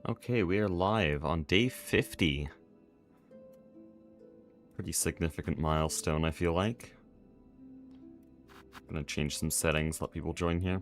Okay, we are live on day 50. Pretty significant milestone, I feel like. Gonna change some settings, let people join here.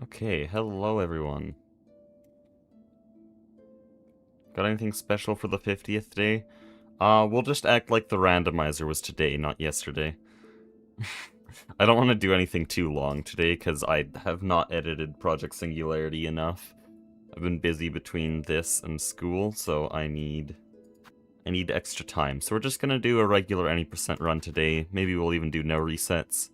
Okay, hello everyone. Got anything special for the 50th day? We'll just act like the randomizer was today, not yesterday. I don't want to do anything too long today, because I have not edited Project Singularity enough. I've been busy between this and school, so I need extra time. So we're just gonna do a regular any % run today. Maybe we'll even do no resets.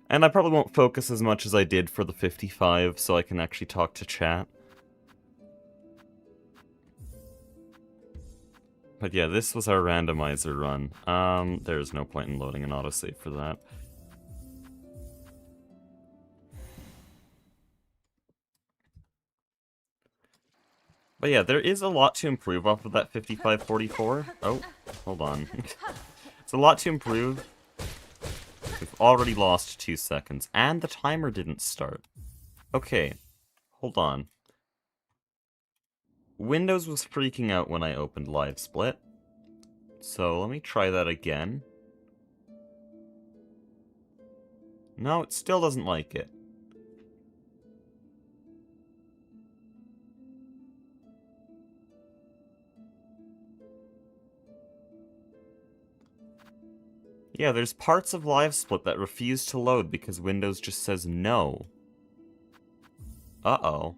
And I probably won't focus as much as I did for the 55, so I can actually talk to chat. But yeah, this was our randomizer run. There's no point in loading an autosave for that. But yeah, there is a lot to improve off of that 5544. Oh, hold on. It's a lot to improve. We've already lost 2 seconds, and the timer didn't start. Okay, hold on. Windows was freaking out when I opened Live Split. So let me try that again. No, it still doesn't like it. Yeah, there's parts of Live Split that refuse to load because Windows just says no. Uh-oh.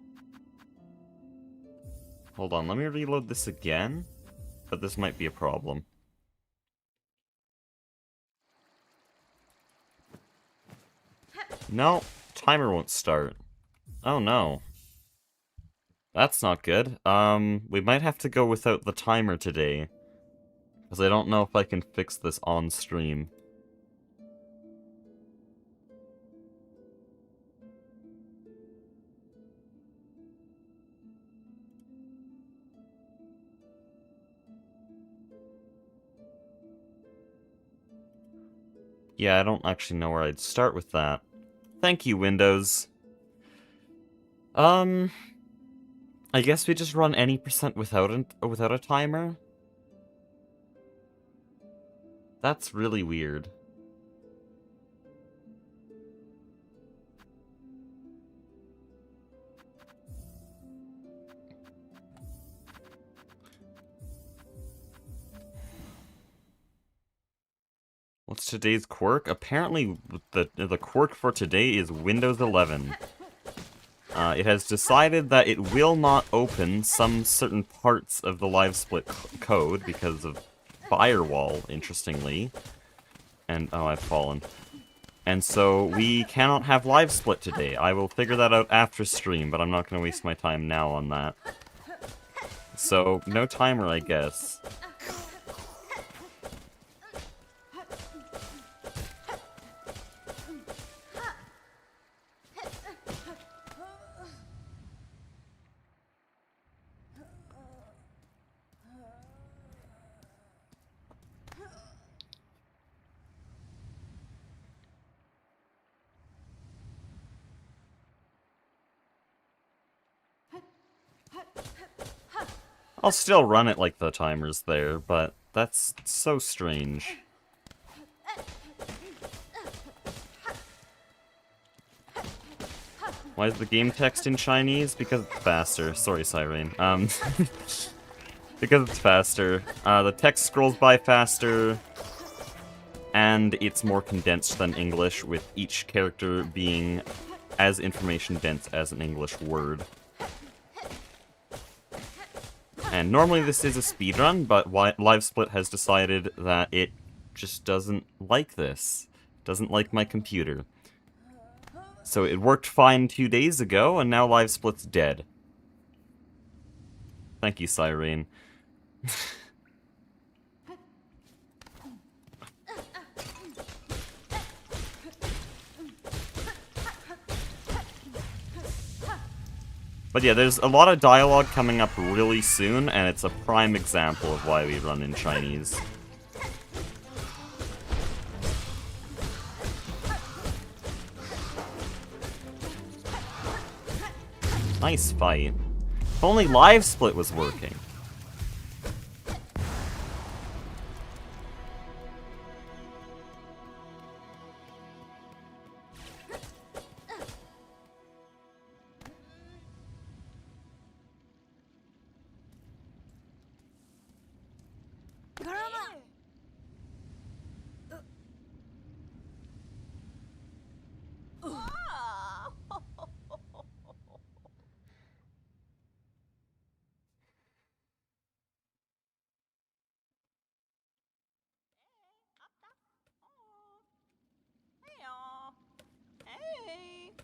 Hold on, let me reload this again. But this might be a problem. No, timer won't start. Oh no. That's not good. We might have to go without the timer today. Because I don't know if I can fix this on stream. Yeah, I don't actually know where I'd start with that. Thank you, Windows. I guess we just run any % without a timer? That's really weird. What's today's quirk? Apparently, the quirk for today is Windows 11. It has decided that it will not open some certain parts of the live split code because of firewall, interestingly. And, oh, I've fallen. And so we cannot have live split today. I will figure that out after stream, but I'm not going to waste my time now on that. So, no timer, I guess. I'll still run it like the timer's there, but that's so strange. Why is the game text in Chinese? Because it's faster. Sorry, Siren. Because it's faster. The text scrolls by faster, and it's more condensed than English, with each character being as information dense as an English word. And normally this is a speedrun, but LiveSplit has decided that it just doesn't like this. Doesn't like my computer. So it worked fine 2 days ago, and now Live Split's dead. Thank you, Cyrene. But yeah, there's a lot of dialogue coming up really soon, and it's a prime example of why we run in Chinese. Nice fight. If only Live Split was working.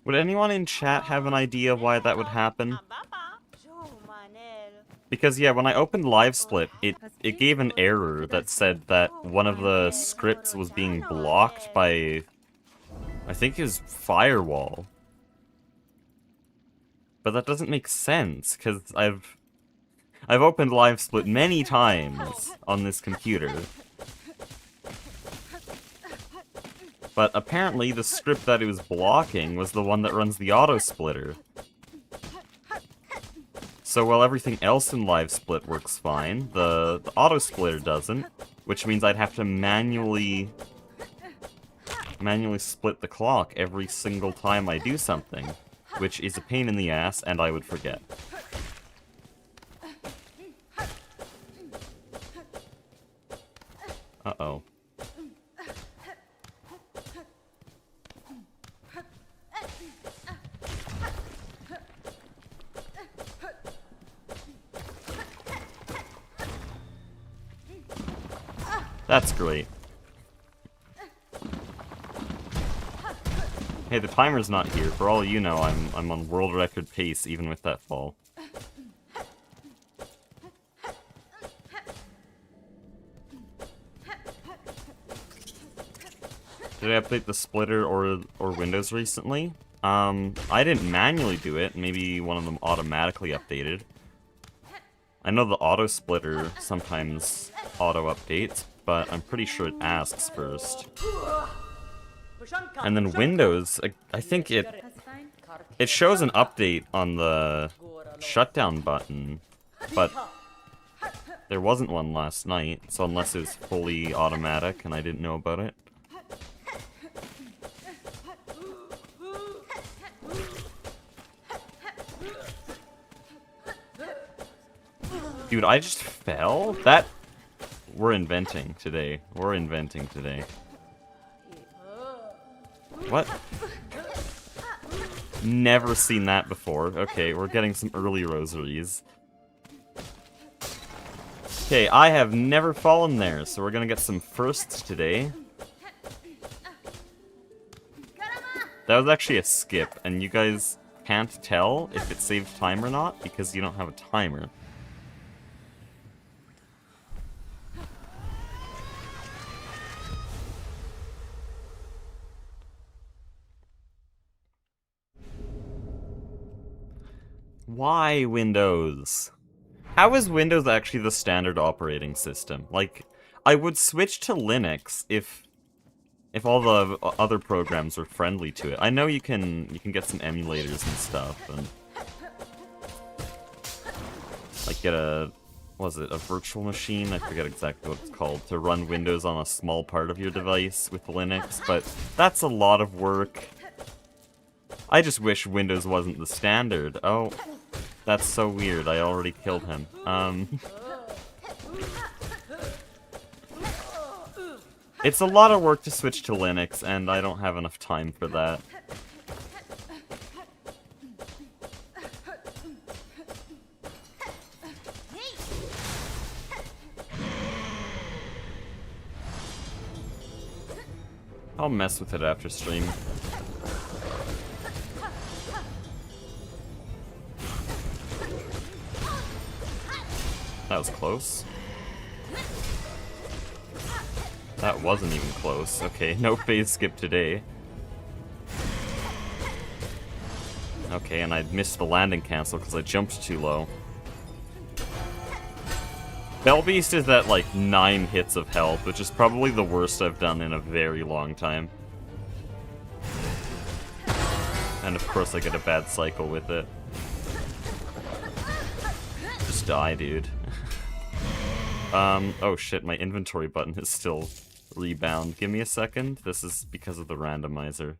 Would anyone in chat have an idea why that would happen? Because yeah, when I opened Live Split, it gave an error that said that one of the scripts was being blocked by, I think, his firewall. But that doesn't make sense, because I've opened Live Split many times on this computer. But apparently the script that it was blocking was the one that runs the auto-splitter. So while everything else in Live Split works fine, the auto-splitter doesn't, which means I'd have to manually split the clock every single time I do something, which is a pain in the ass, and I would forget. Uh-oh. That's great. Hey, the timer's not here. For all you know, I'm on world record pace even with that fall. Did I update the splitter or Windows recently? I didn't manually do it. Maybe one of them automatically updated. I know the auto splitter sometimes auto updates, but I'm pretty sure it asks first. And then Windows, I think it shows an update on the shutdown button, but there wasn't one last night, so unless it was fully automatic and I didn't know about it. Dude, I just fell? That... We're inventing today. We're inventing today. What? Never seen that before. Okay, we're getting some early rosaries. Okay, I have never fallen there, so we're gonna get some firsts today. That was actually a skip, and you guys can't tell if it saved time or not because you don't have a timer. Why Windows? How is Windows actually the standard operating system? Like, I would switch to Linux if all the other programs were friendly to it. I know you can get some emulators and stuff, and like get a, was it a virtual machine? I forget exactly what it's called, to run Windows on a small part of your device with Linux, but that's a lot of work. I just wish Windows wasn't the standard. Oh, that's so weird. I already killed him. It's a lot of work to switch to Linux, and I don't have enough time for that. I'll mess with it after stream. That was close. That wasn't even close. Okay, no phase skip today. Okay, and I missed the landing cancel because I jumped too low. Bellbeast is at like 9 hits of health, which is probably the worst I've done in a very long time. And of course I get a bad cycle with it. Just die, dude. Oh shit, my inventory button is still rebound. Give me a second. This is because of the randomizer.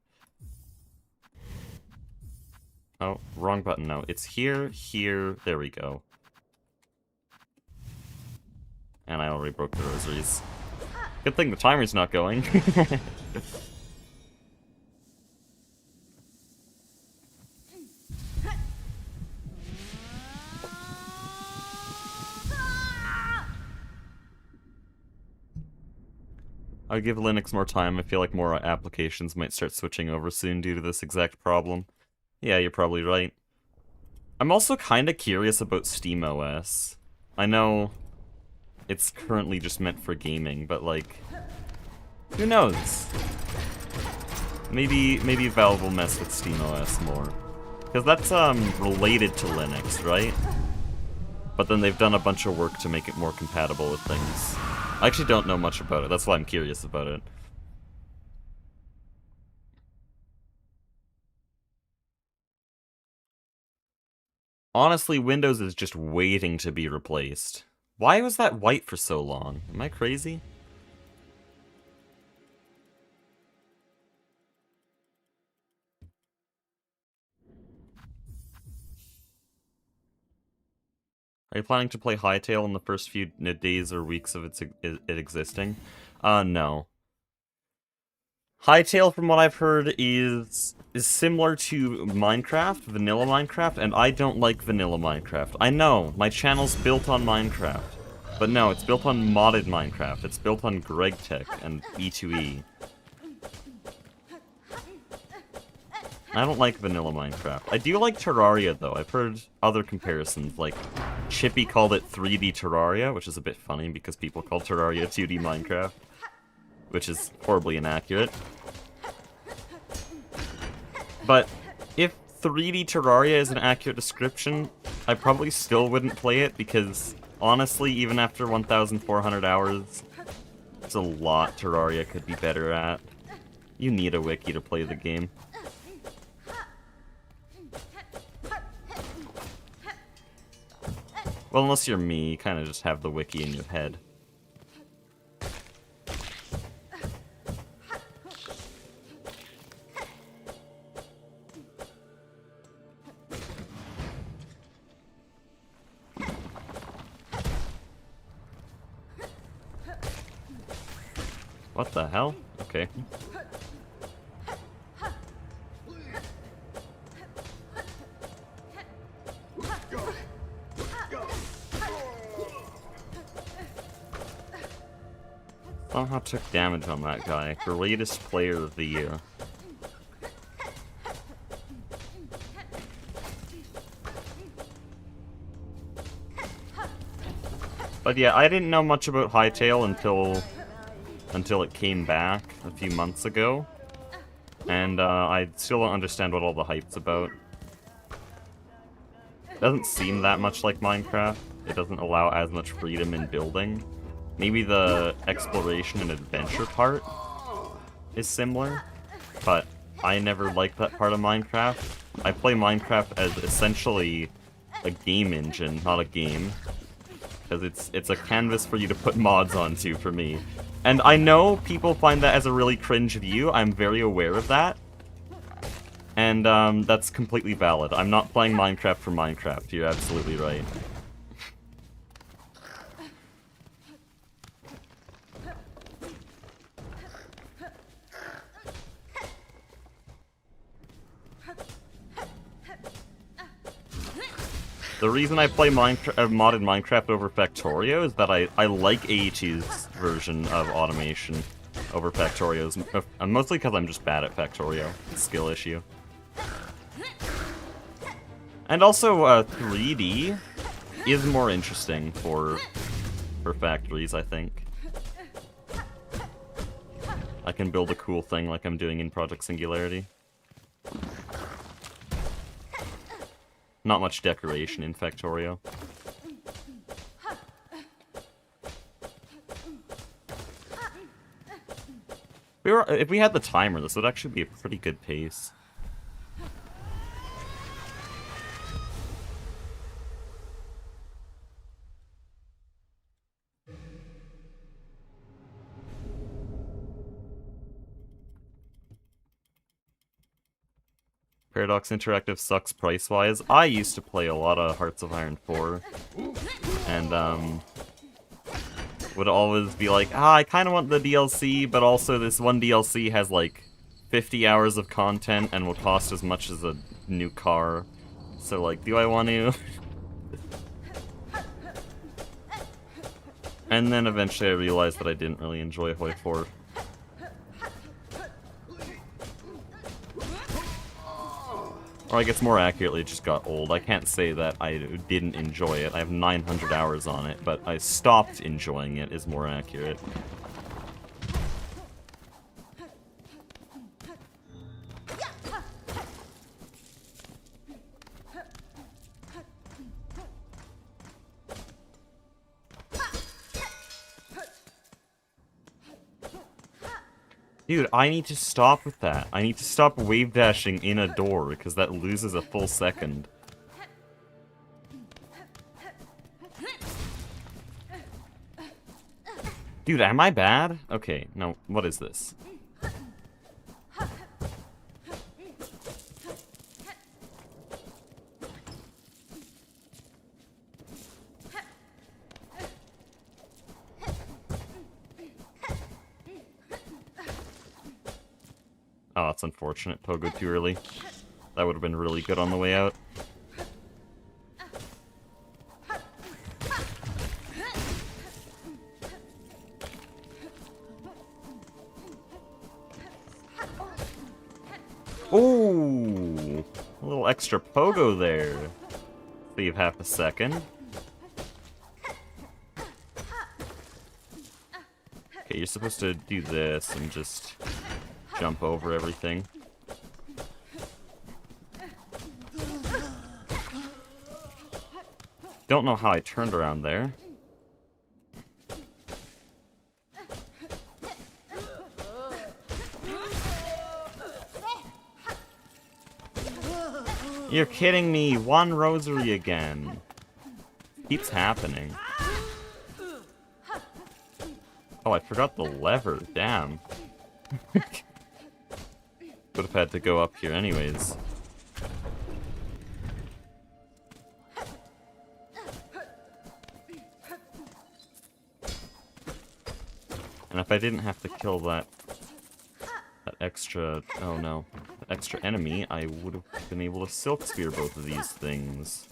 Oh, wrong button, no. It's here, here, there we go. And I already broke the rosaries. Good thing the timer's not going. I'll give Linux more time. I feel like more applications might start switching over soon due to this exact problem. Yeah, you're probably right. I'm also kind of curious about SteamOS. I know it's currently just meant for gaming, but like, who knows? Maybe Valve will mess with SteamOS more. Because that's related to Linux, right? But then they've done a bunch of work to make it more compatible with things. I actually don't know much about it, that's why I'm curious about it. Honestly, Windows is just waiting to be replaced. Why was that white for so long? Am I crazy? Are you planning to play Hytale in the first few days or weeks of it existing? No. Hytale, from what I've heard, is similar to Minecraft, vanilla Minecraft, and I don't like vanilla Minecraft. I know, my channel's built on Minecraft. But no, it's built on modded Minecraft. It's built on GregTech and E2E. I don't like vanilla Minecraft. I do like Terraria, though. I've heard other comparisons, like Chippy called it 3D Terraria, which is a bit funny because people call Terraria 2D Minecraft, which is horribly inaccurate. But if 3D Terraria is an accurate description, I probably still wouldn't play it because, honestly, even after 1,400 hours, there's a lot Terraria could be better at. You need a wiki to play the game. Well, unless you're me, you kind of just have the wiki in your head. What the hell? Okay. Somehow took damage on that guy. Greatest player of the year. But yeah, I didn't know much about Hytale until it came back a few months ago. And I still don't understand what all the hype's about. It doesn't seem that much like Minecraft. It doesn't allow as much freedom in building. Maybe the exploration and adventure part is similar, but I never liked that part of Minecraft. I play Minecraft as essentially a game engine, not a game. Because it's a canvas for you to put mods onto for me. And I know people find that as a really cringe view, I'm very aware of that. And that's completely valid. I'm not playing Minecraft for Minecraft, you're absolutely right. The reason I play modded Minecraft over Factorio is that I like AE2's version of automation over Factorio's, mostly because I'm just bad at Factorio. It's a skill issue. And also 3D. is more interesting for factories, I think. I can build a cool thing like I'm doing in Project Singularity. Not much decoration in Factorio. If we had the timer, this would actually be a pretty good pace. Paradox Interactive sucks price-wise. I used to play a lot of Hearts of Iron 4. And, would always be like, I kind of want the DLC, but also this one DLC has, like, 50 hours of content and will cost as much as a new car. So, like, do I want to? And then eventually I realized that I didn't really enjoy Hoi 4. Or I guess more accurately, it just got old. I can't say that I didn't enjoy it. I have 900 hours on it, but I stopped enjoying it is more accurate. Dude, I need to stop with that. I need to stop wave dashing in a door, because that loses a full second. Dude, am I bad? Okay, no, what is this? Oh, that's unfortunate. Pogo too early. That would have been really good on the way out. Ooh! A little extra pogo there. Leave half a second. Okay, you're supposed to do this and just jump over everything. Don't know how I turned around there. You're kidding me! One rosary again. Keeps happening. Oh, I forgot the lever. Damn. Would have had to go up here anyways. And if I didn't have to kill that extra, oh no, that extra enemy, I would have been able to Silk Spear both of these things.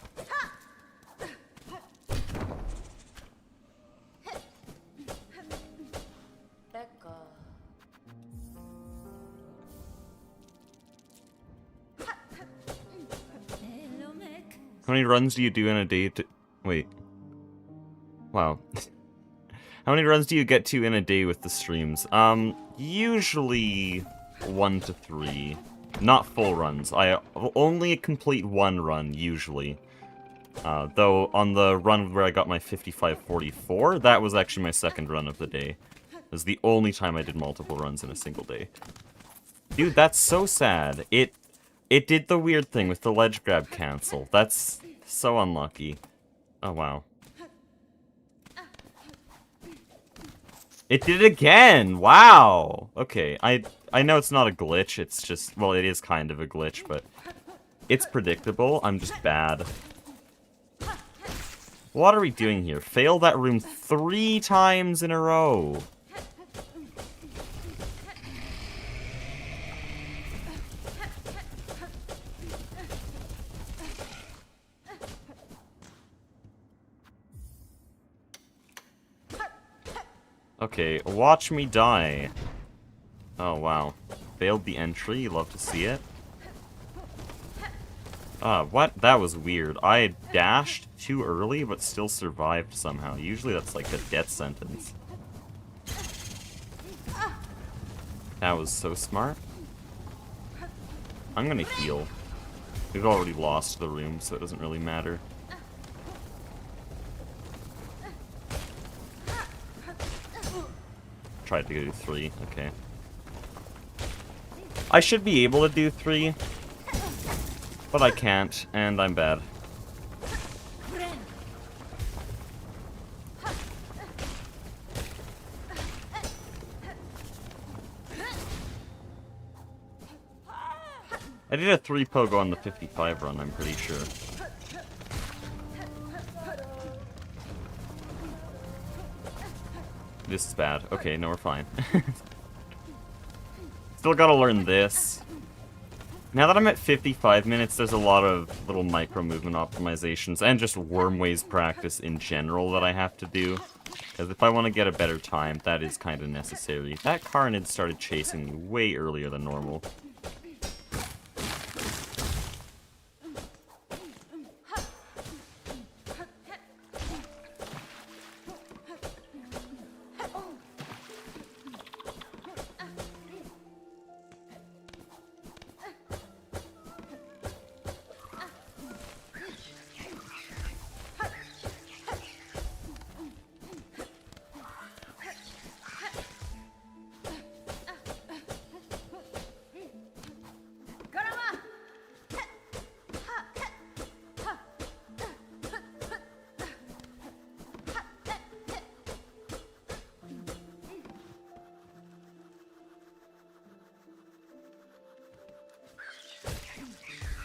How many runs do you do in a day to... Wait. Wow. How many runs do you get to in a day with the streams? Usually 1 to 3. Not full runs. I only complete one run, usually. Though on the run where I got my 55-44, that was actually my second run of the day. It was the only time I did multiple runs in a single day. Dude, that's so sad. It did the weird thing with the ledge grab cancel. That's so unlucky. Oh, wow. It did it again! Wow! Okay, I know it's not a glitch, it's just... Well, it is kind of a glitch, but... It's predictable, I'm just bad. What are we doing here? Fail that room 3 times in a row! Okay, watch me die. Oh, wow. Failed the entry, love to see it. What? That was weird. I dashed too early, but still survived somehow. Usually that's like a death sentence. That was so smart. I'm gonna heal. We've already lost the room, so it doesn't really matter. Tried to do 3, okay. I should be able to do 3, but I can't, and I'm bad. I did a 3 pogo on the 55 run, I'm pretty sure. This is bad. Okay, no, we're fine. Still gotta learn this. Now that I'm at 55 minutes, there's a lot of little micro-movement optimizations and just wormways practice in general that I have to do. Because if I want to get a better time, that is kind of necessary. That Carnage started chasing me way earlier than normal.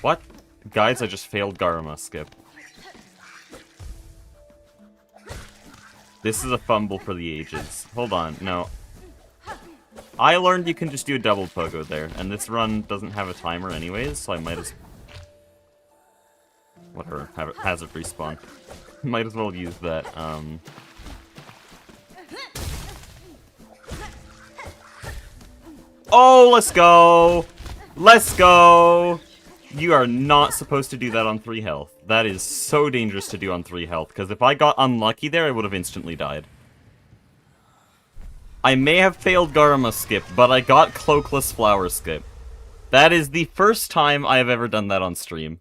What? Guys, I just failed Garuma skip. This is a fumble for the ages. Hold on, no. I learned you can just do a double pogo there, and this run doesn't have a timer anyways, so I might as... Whatever, have it hazard respawn. Might as well use that, Oh, let's go! Let's go! You are not supposed to do that on 3 health. That is so dangerous to do on 3 health, because if I got unlucky there, I would have instantly died. I may have failed Garuma skip, but I got Cloakless Flower skip. That is the first time I have ever done that on stream.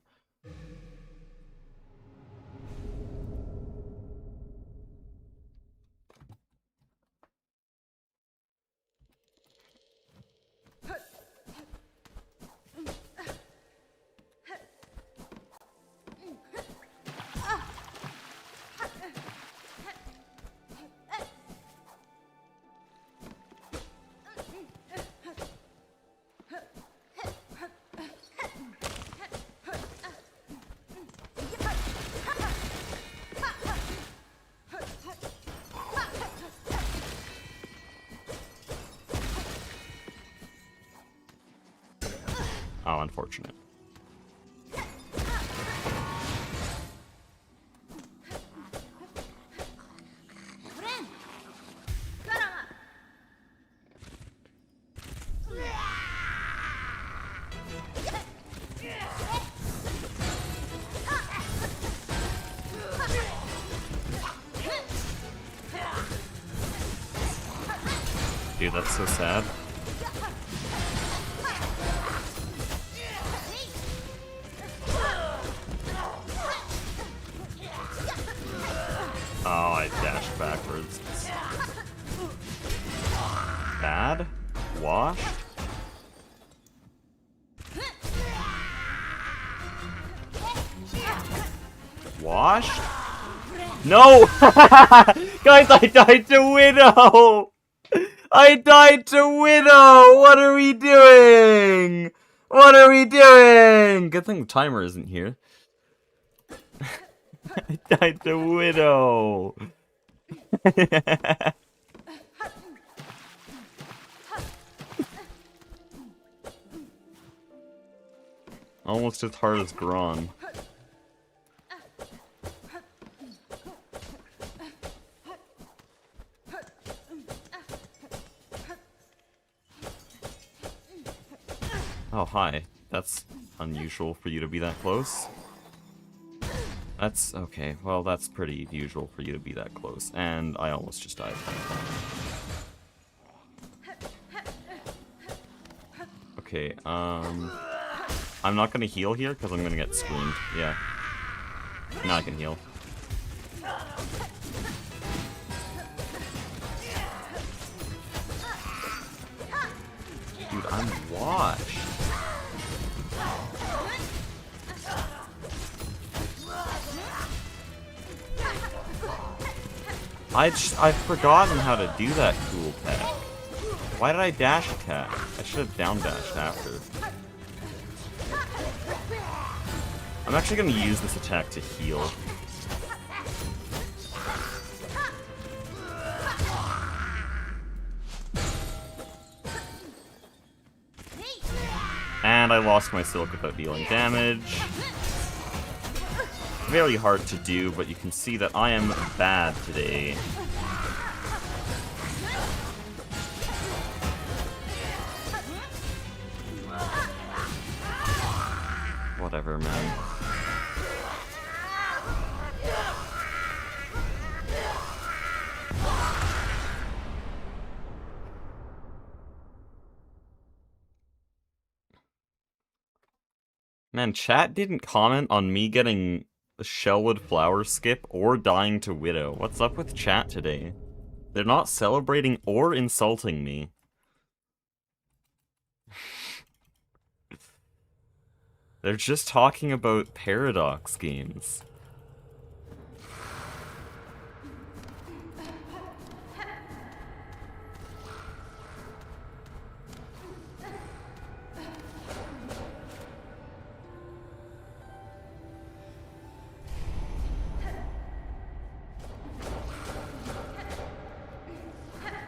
Oh, unfortunate. Dude, that's so sad. Oh, I dashed backwards. Bad? Washed? Washed? No! Guys, I died to Widow! I died to Widow! What are we doing? What are we doing? Good thing the timer isn't here. I died to Widow. Almost as hard as Gron. Oh, hi. That's unusual for you to be that close. That's okay. Well, that's pretty usual for you to be that close. And I almost just died. Okay, I'm not gonna heal here because I'm gonna get screamed. Yeah. Now I can heal. Dude, I'm washed. I've forgotten how to do that cool attack. Why did I dash attack? I should have down dashed after. I'm actually gonna use this attack to heal. And I lost my silk without dealing damage. Very hard to do, but you can see that I am bad today. Whatever, man. Man, chat didn't comment on me getting the Shellwood Flower skip or dying to Widow. What's up with chat today? They're not celebrating or insulting me. They're just talking about Paradox games.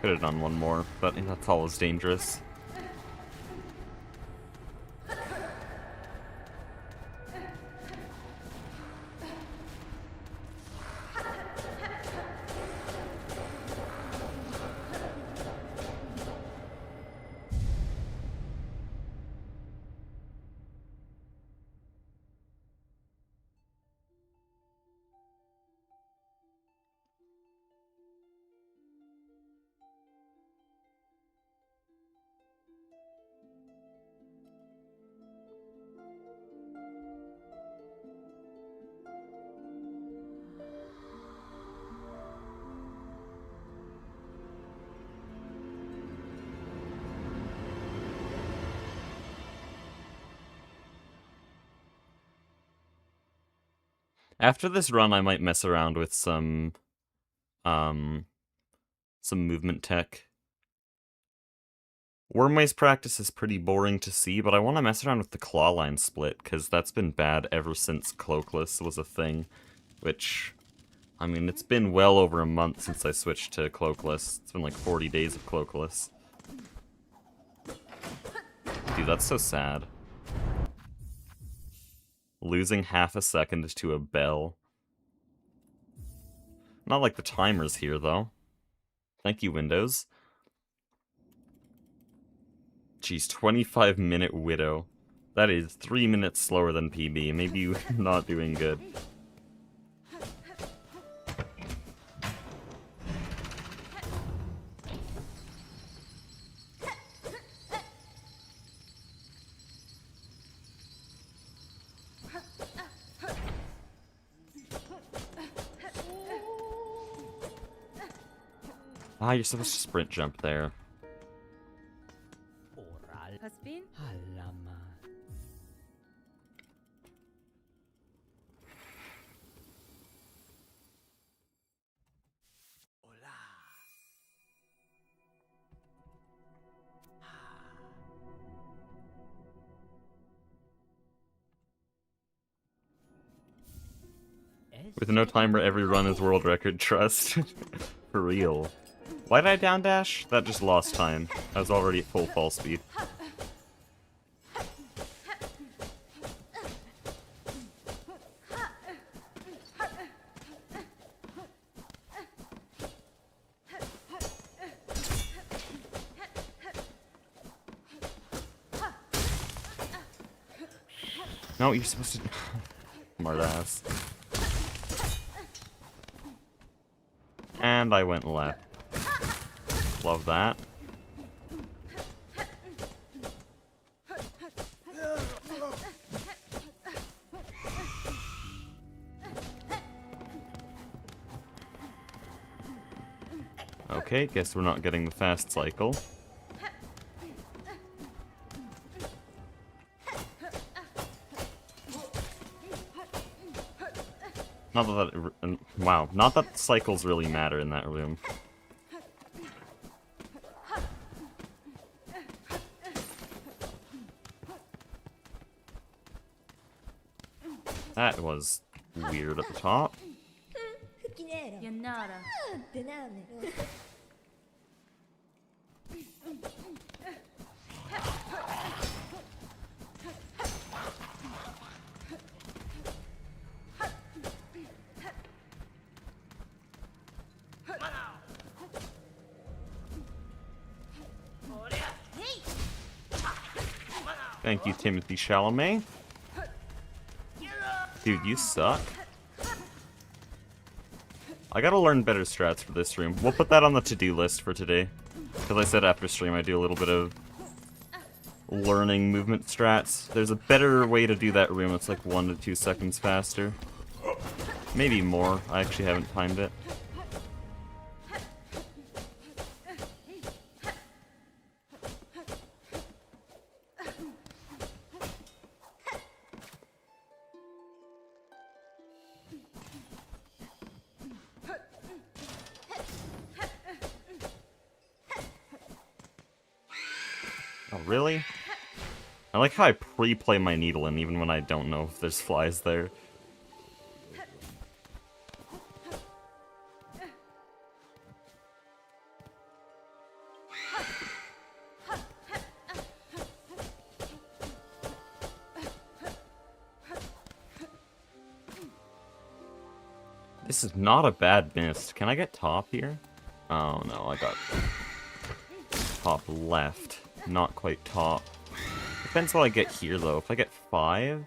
Could have done one more, but that's always dangerous. After this run, I might mess around with some movement tech. Wormways practice is pretty boring to see, but I want to mess around with the claw line split, because that's been bad ever since Cloakless was a thing, which, I mean, it's been well over a month since I switched to Cloakless. It's been like 40 days of Cloakless. Dude, that's so sad. Losing half a second to a bell. Not like the timers here, though. Thank you, Windows. Jeez, 25-minute Widow. That is 3 minutes slower than PB. Maybe you're not doing good. Ah, you're supposed to sprint jump there. With no timer, every run is world record, trust. For real. Why did I down dash? That just lost time. I was already at full fall speed. No, you're supposed to... Smartass. And I went left. Love that. Okay, guess we're not getting the fast cycle. Not that wow, not that cycles really matter in that room. That was weird at the top. Thank you, Timothy Chalamet. Dude, you suck. I gotta learn better strats for this room. We'll put that on the to-do list for today. Because I said after stream I do a little bit of learning movement strats. There's a better way to do that room. It's like 1 to 2 seconds faster. Maybe more. I actually haven't timed it. Oh, really? I like how I pre-play my needle in even when I don't know if there's flies there. This is not a bad mist. Can I get top here? Oh no, I got top left. Not quite top. Depends what I get here though. If I get 5...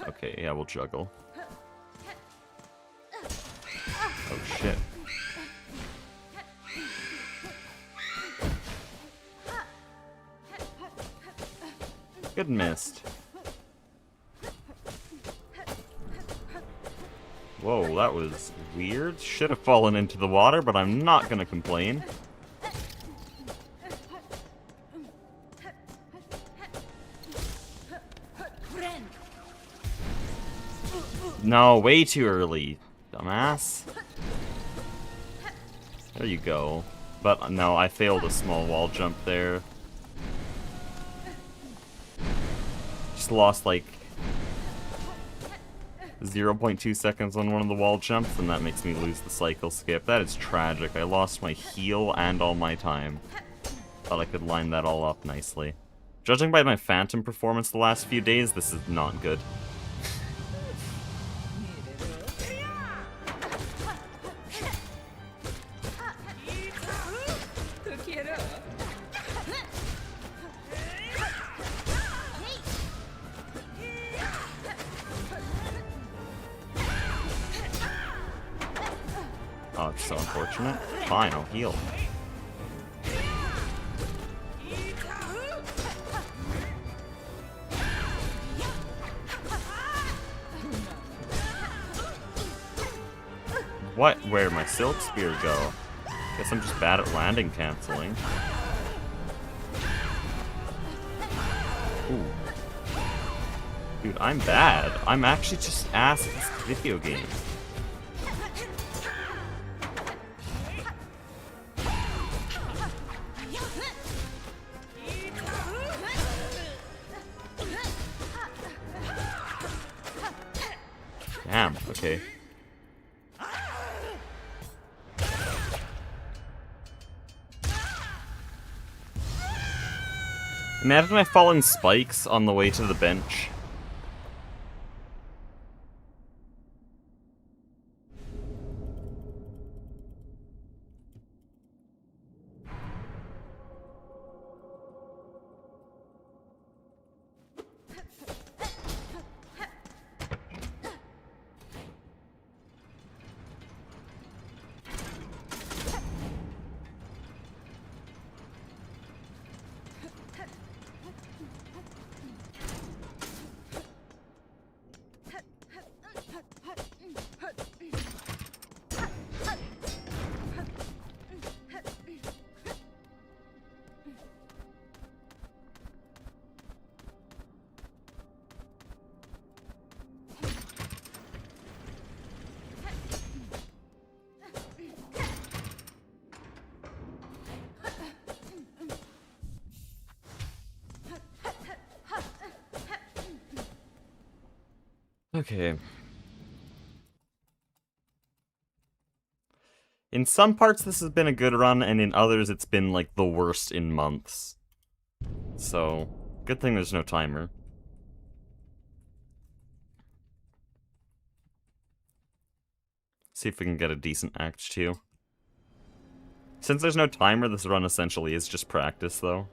Okay, yeah, we'll juggle. Oh shit. Good mist. Whoa, that was weird. Should have fallen into the water, but I'm not gonna complain. No, way too early, dumbass. There you go. But no, I failed a small wall jump there. Just lost like 0.2 seconds on one of the wall jumps, and that makes me lose the cycle skip. That is tragic. I lost my heal and all my time. Thought I could line that all up nicely. Judging by my Phantom performance the last few days, this is not good. Oh, it's so unfortunate. Fine, I'll heal. What? Where'd my Silk Spear go? Guess I'm just bad at landing canceling. Ooh. Dude, I'm bad. I'm actually just ass at this video game. Damn, okay. Imagine I fall in spikes on the way to the bench. Okay. In some parts this has been a good run, and in others it's been like the worst in months. So, good thing there's no timer. See if we can get a decent Act 2. Since there's no timer, this run essentially is just practice, though.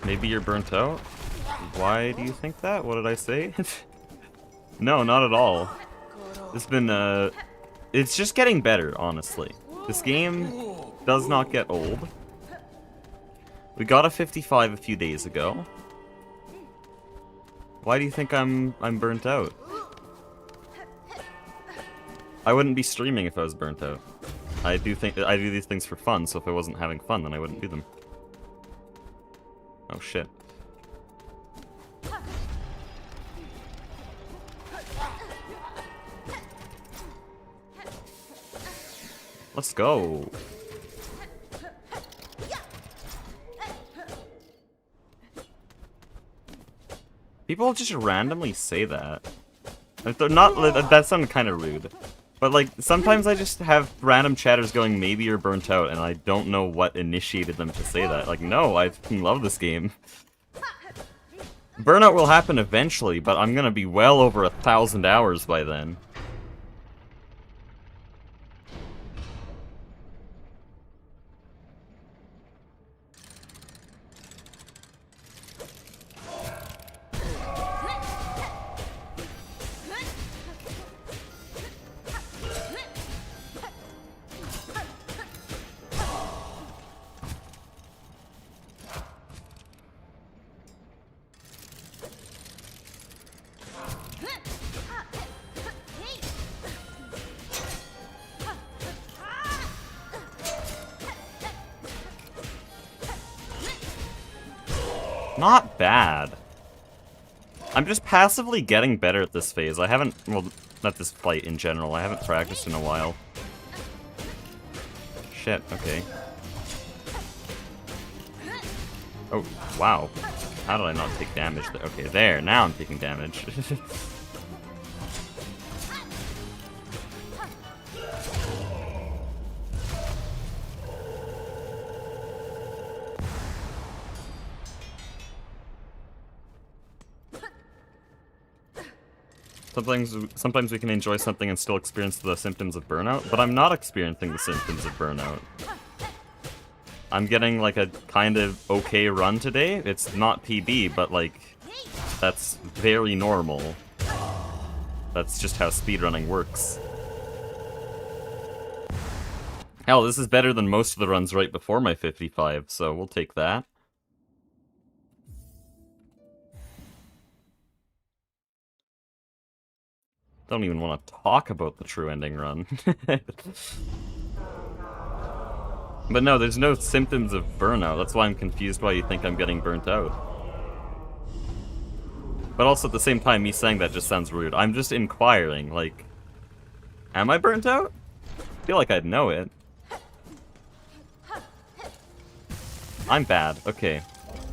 Maybe you're burnt out? Why do you think that? What did I say? No, not at all. It's been, it's just getting better, honestly. This game does not get old. We got a 55 a few days ago. Why do you think I'm burnt out? I wouldn't be streaming if I was burnt out. I do these things for fun, so if I wasn't having fun, then I wouldn't do them. Oh shit. Let's go. People just randomly say that. Like, they're not. That sounded kind of rude. But like, sometimes I just have random chatters going, maybe you're burnt out, and I don't know what initiated them to say that. Like, no, I fucking love this game. Burnout will happen eventually, but I'm gonna be well over 1,000 hours by then. Not bad. I'm just passively getting better at this phase. I haven't, well, not this fight in general. I haven't practiced in a while. Shit, okay. Oh, wow. How did I not take damage there? Okay, there, now I'm taking damage. Sometimes we can enjoy something and still experience the symptoms of burnout, but I'm not experiencing the symptoms of burnout. I'm getting like a kind of okay run today. It's not PB, but like, that's very normal. That's just how speedrunning works. Hell, this is better than most of the runs right before my 55, so we'll take that. Don't even want to talk about the true ending run. But no, there's no symptoms of burnout. That's why I'm confused why you think I'm getting burnt out. But also at the same time, me saying that just sounds rude. I'm just inquiring, like, am I burnt out? I feel like I'd know it. I'm bad, okay.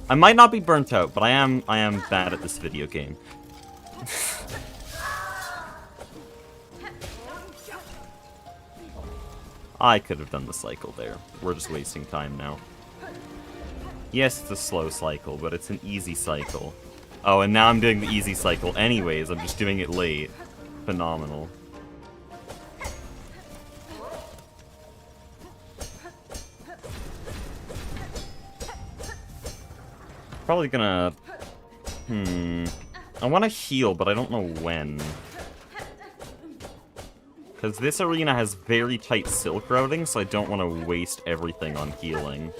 I might not be burnt out, but I am bad at this video game. I could have done the cycle there. We're just wasting time now. Yes, it's a slow cycle, but it's an easy cycle. Oh, and now I'm doing the easy cycle anyways. I'm just doing it late. Phenomenal. Probably gonna I want to heal, but I don't know when. Because this arena has very tight silk routing, so I don't want to waste everything on healing.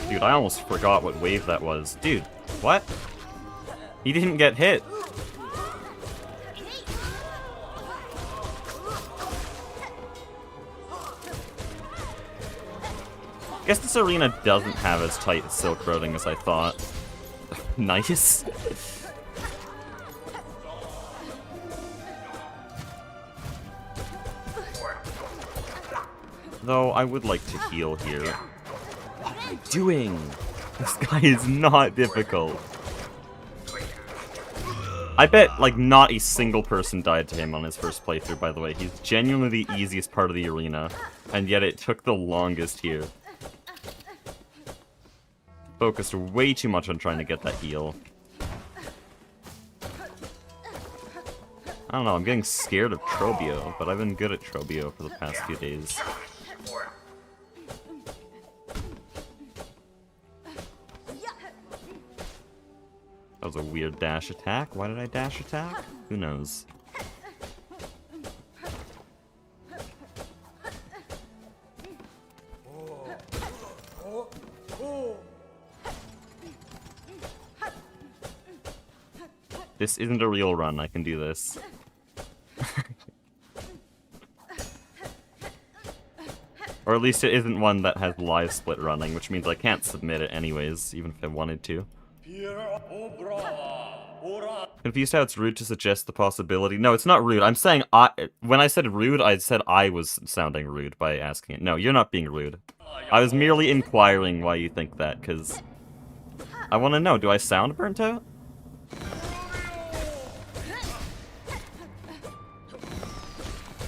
Dude, I almost forgot what wave that was. Dude, what? He didn't get hit. I guess this arena doesn't have as tight silk routing as I thought. Nice. Though, I would like to heal here. What am I doing? This guy is not difficult. I bet, like, not a single person died to him on his first playthrough, by the way. He's genuinely the easiest part of the arena, and yet it took the longest here. Focused way too much on trying to get that heal. I don't know, I'm getting scared of Trobio, but I've been good at Trobio for the past few days. That was a weird dash attack. Why did I dash attack? Who knows? This isn't a real run, I can do this. Or at least it isn't one that has live split running, which means I can't submit it anyways, even if I wanted to. Confused how it's rude to suggest the possibility. No, it's not rude. I'm saying when I said rude, I said I was sounding rude by asking it. No, you're not being rude. I was merely inquiring why you think that, because I want to know, do I sound burnt out?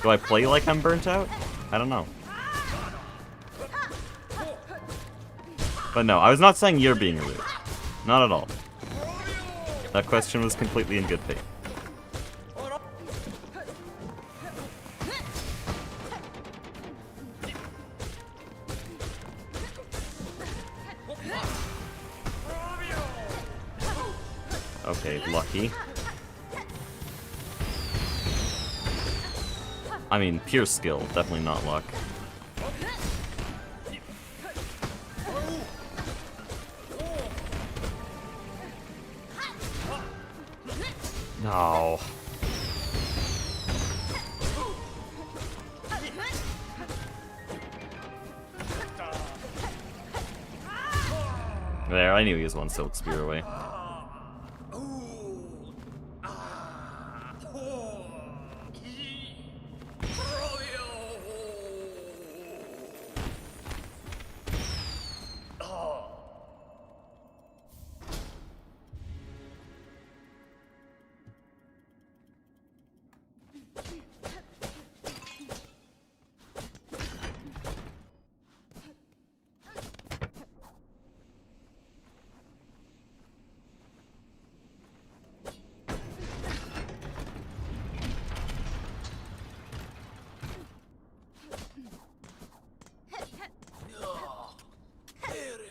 Do I play like I'm burnt out? I don't know. But no, I was not saying you're being rude. Not at all. That question was completely in good faith. Okay, lucky. I mean, pure skill, definitely not luck. No. There, I knew he was one Silk Spear away.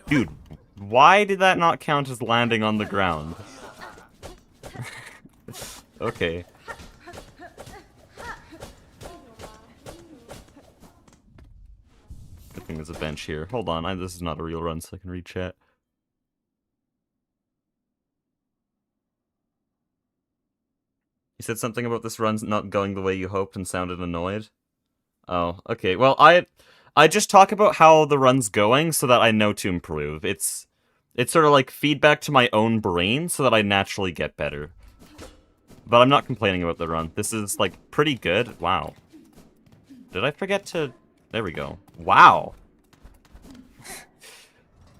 Dude, why did that not count as landing on the ground? Okay. Good thing there's a bench here. Hold on, this is not a real run, so I can read chat. You said something about this run not going the way you hoped and sounded annoyed? Oh, okay. Well, I just talk about how the run's going so that I know to improve. It's sort of like feedback to my own brain so that I naturally get better. But I'm not complaining about the run. This is, like, pretty good. Wow. Did I forget to... There we go. Wow.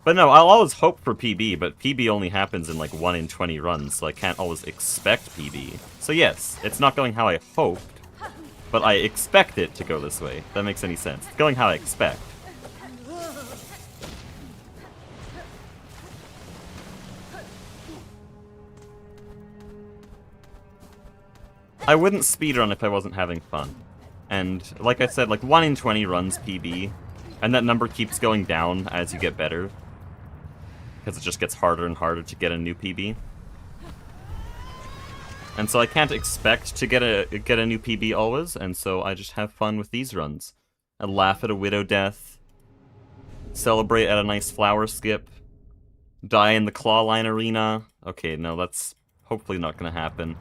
But no, I'll always hope for PB, but PB only happens in, like, 1 in 20 runs, so I can't always expect PB. So yes, it's not going how I hoped, but I expect it to go this way, if that makes any sense. It's going how I expect. I wouldn't speedrun if I wasn't having fun. And like I said, like 1 in 20 runs PB, and that number keeps going down as you get better. Because it just gets harder and harder to get a new PB. And so I can't expect to get a new PB always, and so I just have fun with these runs. I laugh at a widow death, celebrate at a nice flower skip, die in the clawline arena. Okay, no, that's hopefully not gonna happen.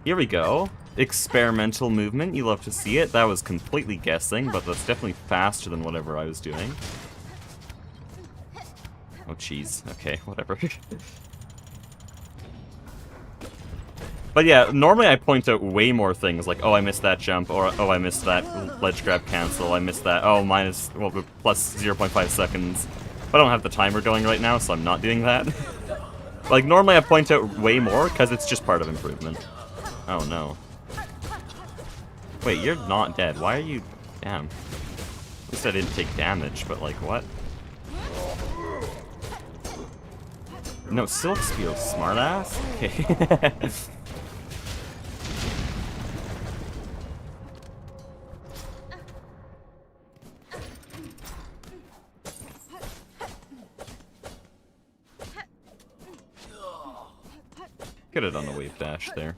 Here we go. Experimental movement, you love to see it. That was completely guessing, but that's definitely faster than whatever I was doing. Oh, jeez. Okay, whatever. But yeah, normally I point out way more things, like, oh, I missed that jump, or, oh, I missed that ledge grab cancel, I missed that, oh, plus 0.5 seconds. But I don't have the timer going right now, so I'm not doing that. Like, normally I point out way more, because it's just part of improvement. Oh, no. Wait, you're not dead. Why are you... Damn. At least I didn't take damage, but, like, what? No, Silk Spear, smartass? Okay. Could have done a wave dash there.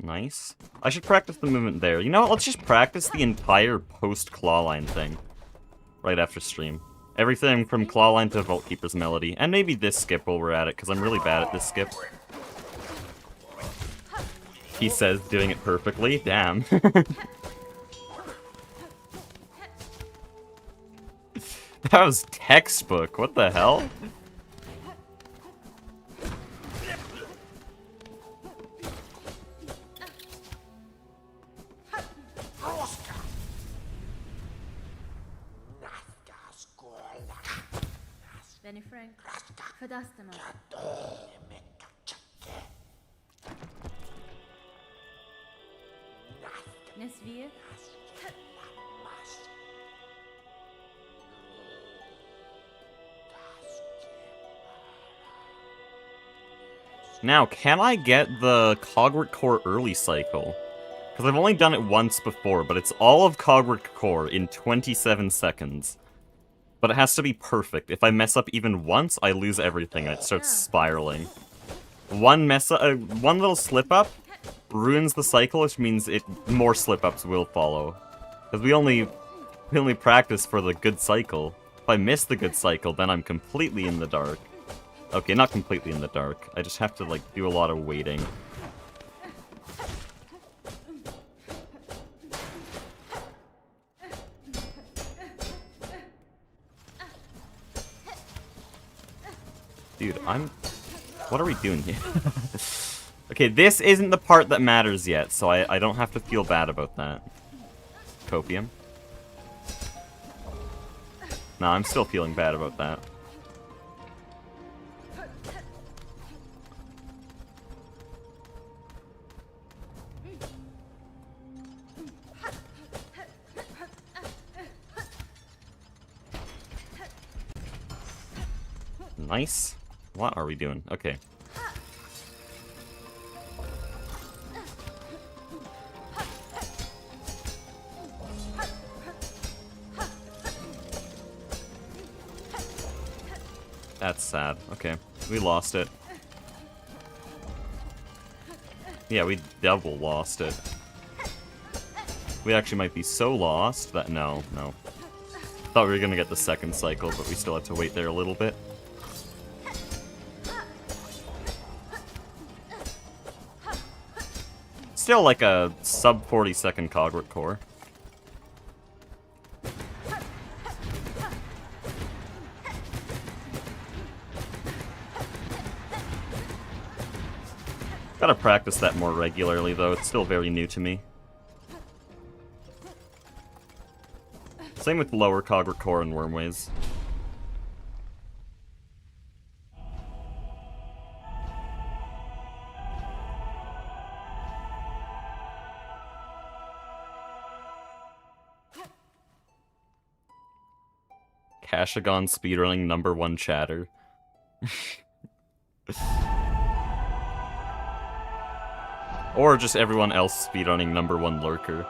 Nice. I should practice the movement there. You know what? Let's just practice the entire post-clawline thing. Right after stream. Everything from clawline to Vault Keeper's Melody. And maybe this skip while we're at it, because I'm really bad at this skip. He says doing it perfectly. Damn. That was textbook. What the hell? Now, can I get the Cogwort Core early cycle? Because I've only done it once before, but it's all of Cogwort Core in 27 seconds. But it has to be perfect. If I mess up even once, I lose everything. It starts spiraling. One little slip-up ruins the cycle, which means more slip-ups will follow. Because we only practice for the good cycle. If I miss the good cycle, then I'm completely in the dark. Okay, not completely in the dark. I just have to, like, do a lot of waiting. Dude, what are we doing here? Okay, this isn't the part that matters yet, so I don't have to feel bad about that. Copium. Nah, I'm still feeling bad about that. Nice. What are we doing? Okay. That's sad. Okay. We lost it. Yeah, we double lost it. We actually might be so lost that... No. Thought we were gonna get the second cycle, but we still have to wait there a little bit. Still like a sub 40-second Cogwort Core. Gotta practice that more regularly, though. It's still very new to me. Same with lower Cogwort Core and Wormways. Kashagon speedrunning #1 chatter. Or just everyone else speedrunning #1 lurker.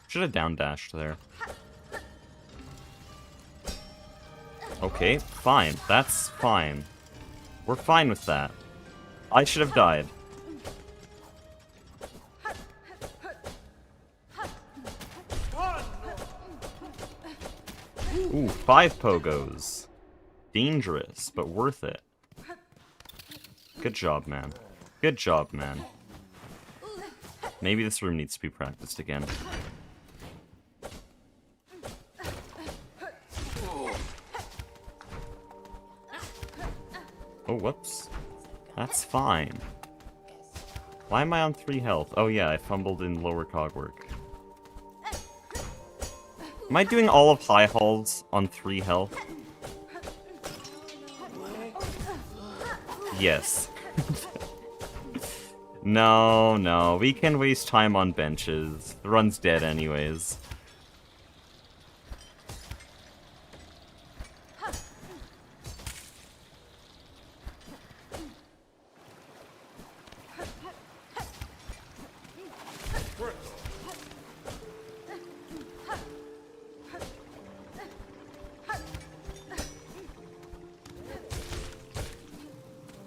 Should have down dashed there. Okay, fine. That's fine. We're fine with that. I should have died. Ooh, 5 pogos. Dangerous, but worth it. Good job, man. Good job, man. Maybe this room needs to be practiced again. Oh, whoops. That's fine. Why am I on 3 health? Oh yeah, I fumbled in lower Cogwort. Am I doing all of high halls on 3 health? Yes. No, we can waste time on benches. The run's dead anyways.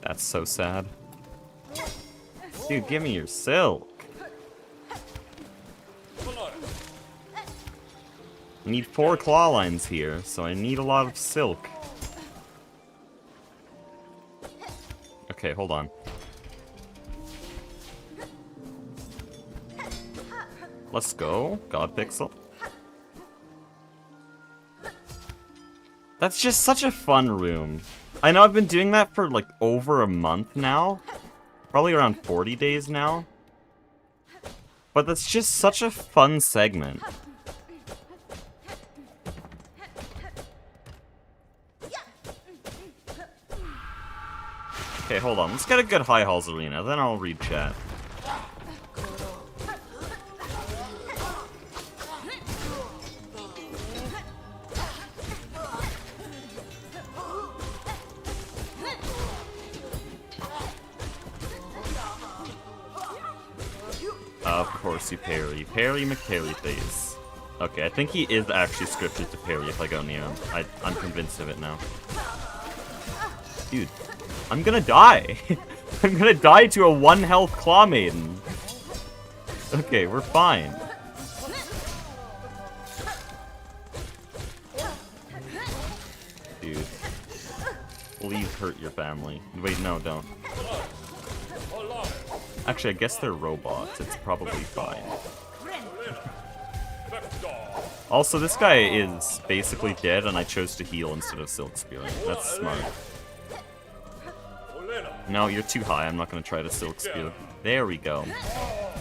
That's so sad. Dude, give me your silk. I need 4 claw lines here, so I need a lot of silk. Okay, hold on. Let's go, God Pixel. That's just such a fun room. I know I've been doing that for like over a month now. Probably around 40 days now. But that's just such a fun segment. Okay, hold on. Let's get a good High Halls arena, then I'll read chat. Of course you parry. Parry McParry face. Okay, I think he is actually scripted to parry if I go near him. I'm convinced of it now. Dude, I'm gonna die. I'm gonna die to a 1 health Claw Maiden. Okay, we're fine. Dude. Please hurt your family. Wait, no, don't. Actually, I guess they're robots. It's probably fine. Also, this guy is basically dead, and I chose to heal instead of Silk Spearing. That's smart. No, you're too high. I'm not going to try to Silk Spear. There we go.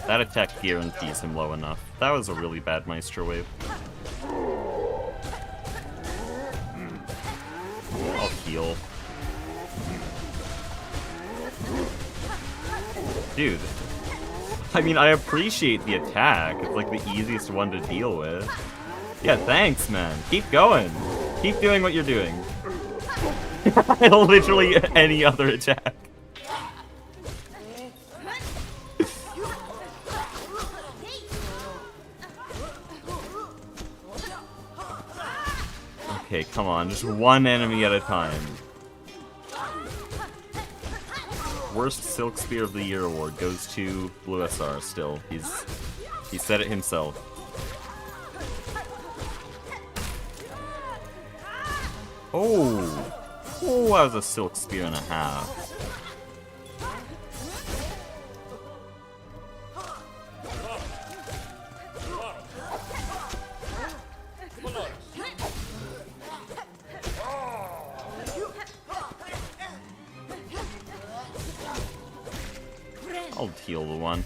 That attack guarantees him low enough. That was a really bad Maestro Wave. I'll heal. Dude. I mean, I appreciate the attack. It's like the easiest one to deal with. Yeah, thanks, man. Keep going. Keep doing what you're doing. Literally any other attack. Okay, come on. Just one enemy at a time. Worst Silk Spear of the Year award goes to Blue SR still. He said it himself. Oh! Oh, that was a Silk Spear and a half. I'll heal the one.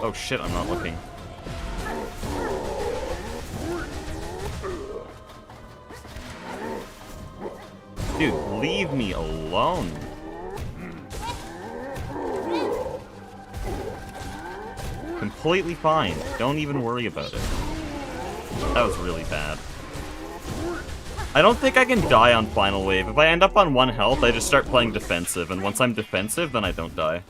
Oh shit, I'm not looking. Dude, leave me alone. Completely fine. Don't even worry about it. That was really bad. I don't think I can die on Final Wave. If I end up on 1 health, I just start playing defensive, and once I'm defensive, then I don't die.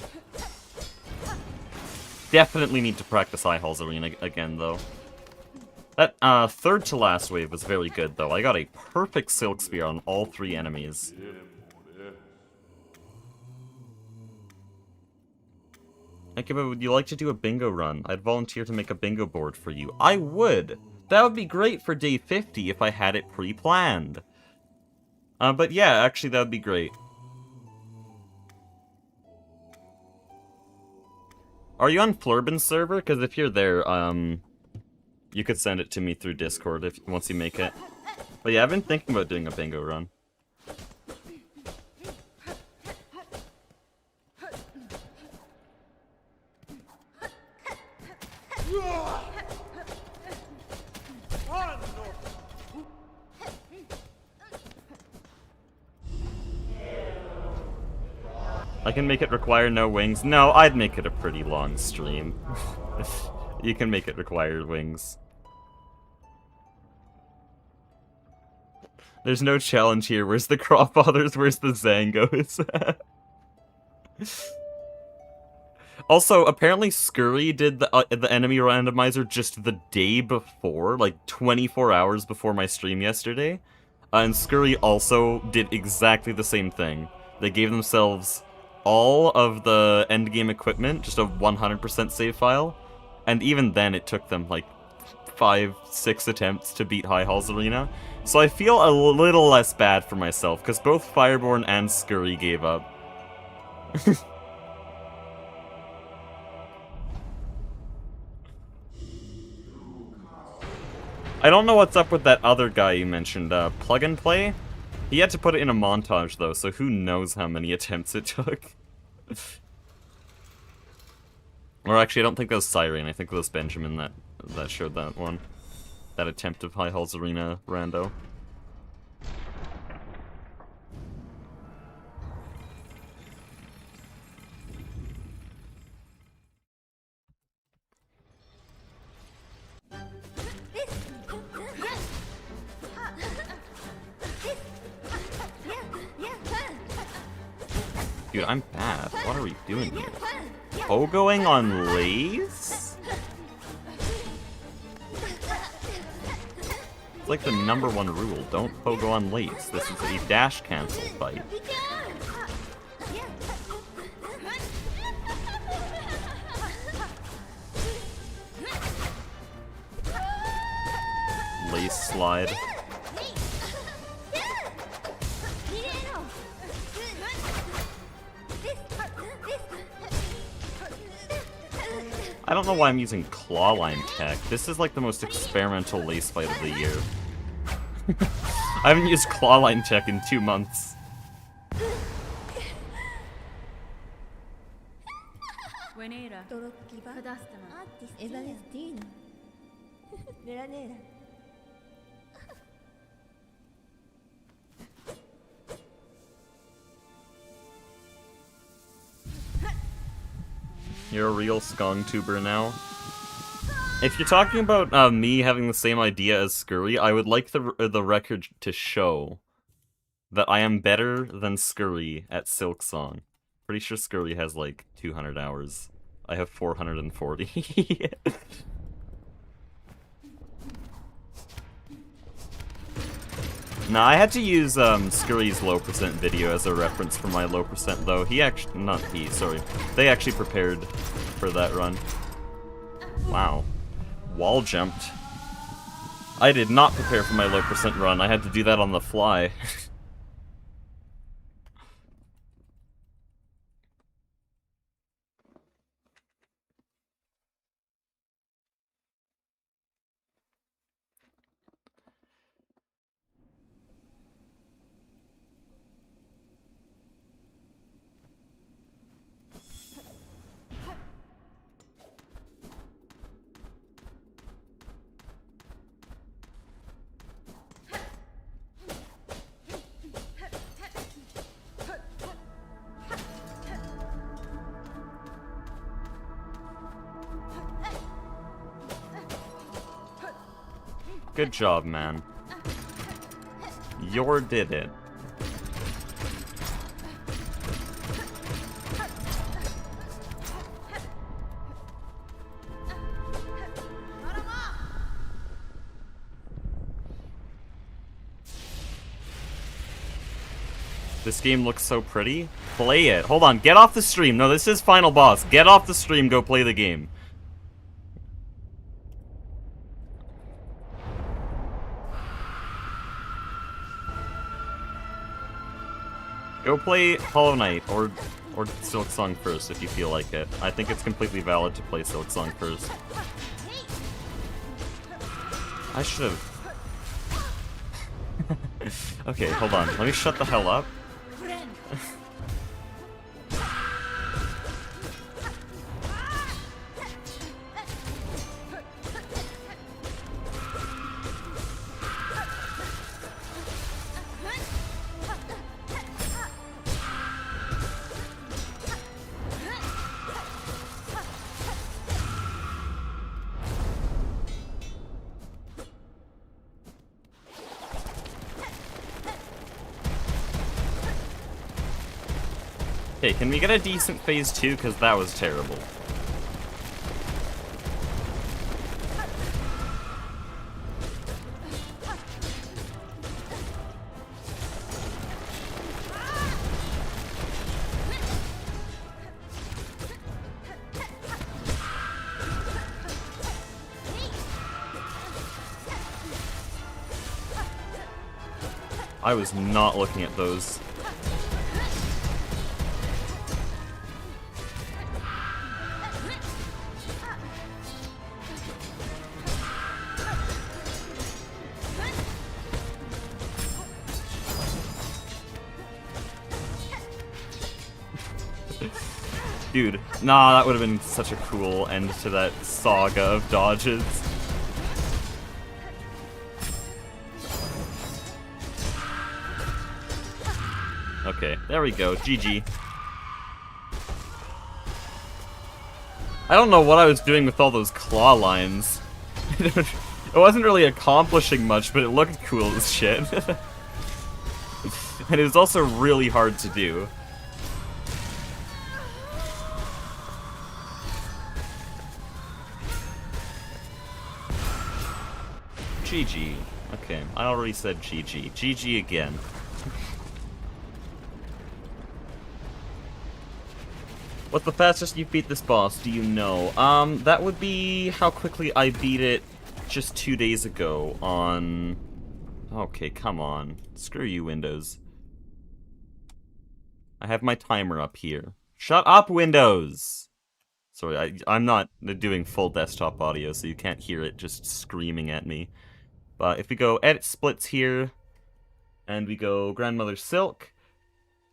Definitely need to practice High Halls Arena again, though. That third to last wave was very good, though. I got a perfect Silk Spear on all 3 enemies. Akiba, would you like to do a bingo run? I'd volunteer to make a bingo board for you. I would! That would be great for day 50 if I had it pre-planned. But yeah, actually that would be great. Are you on Flurbin's server? Because if you're there, you could send it to me through Discord once you make it. But yeah, I've been thinking about doing a bingo run. I can make it require no wings. No, I'd make it a pretty long stream. You can make it require wings. There's no challenge here. Where's the Crawfathers? Where's the Zangos? Also, apparently Scurry did the enemy randomizer just the day before, like 24 hours before my stream yesterday. And Scurry also did exactly the same thing. They gave themselves all of the endgame equipment, just a 100% save file, and even then it took them like 5-6 attempts to beat High Halls Arena. So I feel a little less bad for myself, because both Fireborn and Scurry gave up. I don't know what's up with that other guy you mentioned, Plug and Play? He had to put it in a montage, though, so who knows how many attempts it took. Or actually, I don't think that was Siren. I think it was Benjamin that showed that one. That attempt of High Halls Arena rando. Dude, I'm bad. What are we doing here? Pogoing on Lays? It's like the #1 rule. Don't pogo on Lays. This is a dash cancel fight. Lays slide. I don't know why I'm using Clawline tech. This is like the most experimental lace fight of the year. I haven't used Clawline tech in 2 months. You're a real Skong tuber now. If you're talking about me having the same idea as Scurry, I would like the record to show that I am better than Scurry at Silksong. Pretty sure Scurry has like 200 hours. I have 440. Nah, I had to use Scurry's low percent video as a reference for my low percent though. He actually, not he, sorry. They actually prepared for that run. Wow. Wall jumped. I did not prepare for my low percent run. I had to do that on the fly. Good job, man. Yor did it. This game looks so pretty. Play it. Hold on, get off the stream. No, this is final boss. Get off the stream, go play the game. Go play Hollow Knight or Silksong first if you feel like it. I think it's completely valid to play Silksong first. I should've... Okay, hold on. Let me shut the hell up. Okay, can we get a decent phase 2? Because that was terrible. I was not looking at those. Dude, nah, that would have been such a cool end to that saga of dodges. Okay, there we go, GG. I don't know what I was doing with all those claw lines. It wasn't really accomplishing much, but it looked cool as shit. And it was also really hard to do. GG. Okay, I already said GG. GG again. What's the fastest you beat this boss, do you know? That would be how quickly I beat it just 2 days ago on... Okay, come on. Screw you, Windows. I have my timer up here. Shut up, Windows! Sorry, I'm not doing full desktop audio, so you can't hear it just screaming at me. But if we go edit splits here, and we go Grandmother Silk,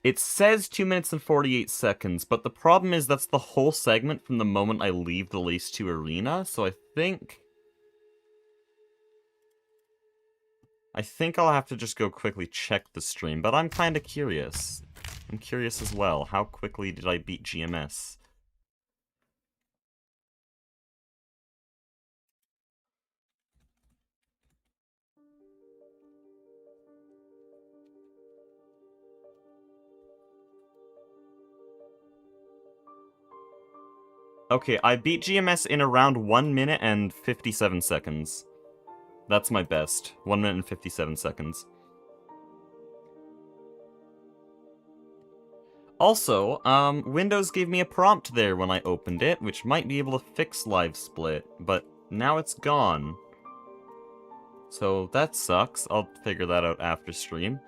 it says 2 minutes and 48 seconds, but the problem is that's the whole segment from the moment I leave the Lace 2 arena, so I think I'll have to just go quickly check the stream, but I'm kinda curious. I'm curious as well, how quickly did I beat GMS? Okay, I beat GMS in around 1 minute and 57 seconds. That's my best. 1 minute and 57 seconds. Also, Windows gave me a prompt there when I opened it, which might be able to fix live split, but now it's gone. So that sucks. I'll figure that out after stream.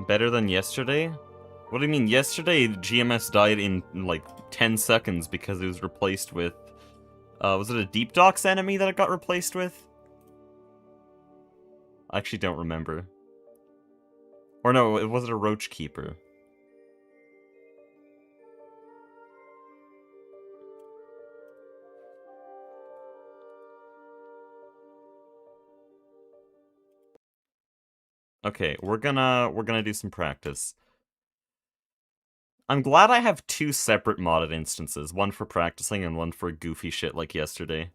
Better than yesterday? What do you mean? Yesterday, GMS died in, like, 10 seconds because it was replaced with... was it a Deep Docks enemy that it got replaced with? I actually don't remember. Or no, it wasn't a Roach Keeper. Okay, we're gonna do some practice. I'm glad I have two separate modded instances, one for practicing and one for goofy shit like yesterday.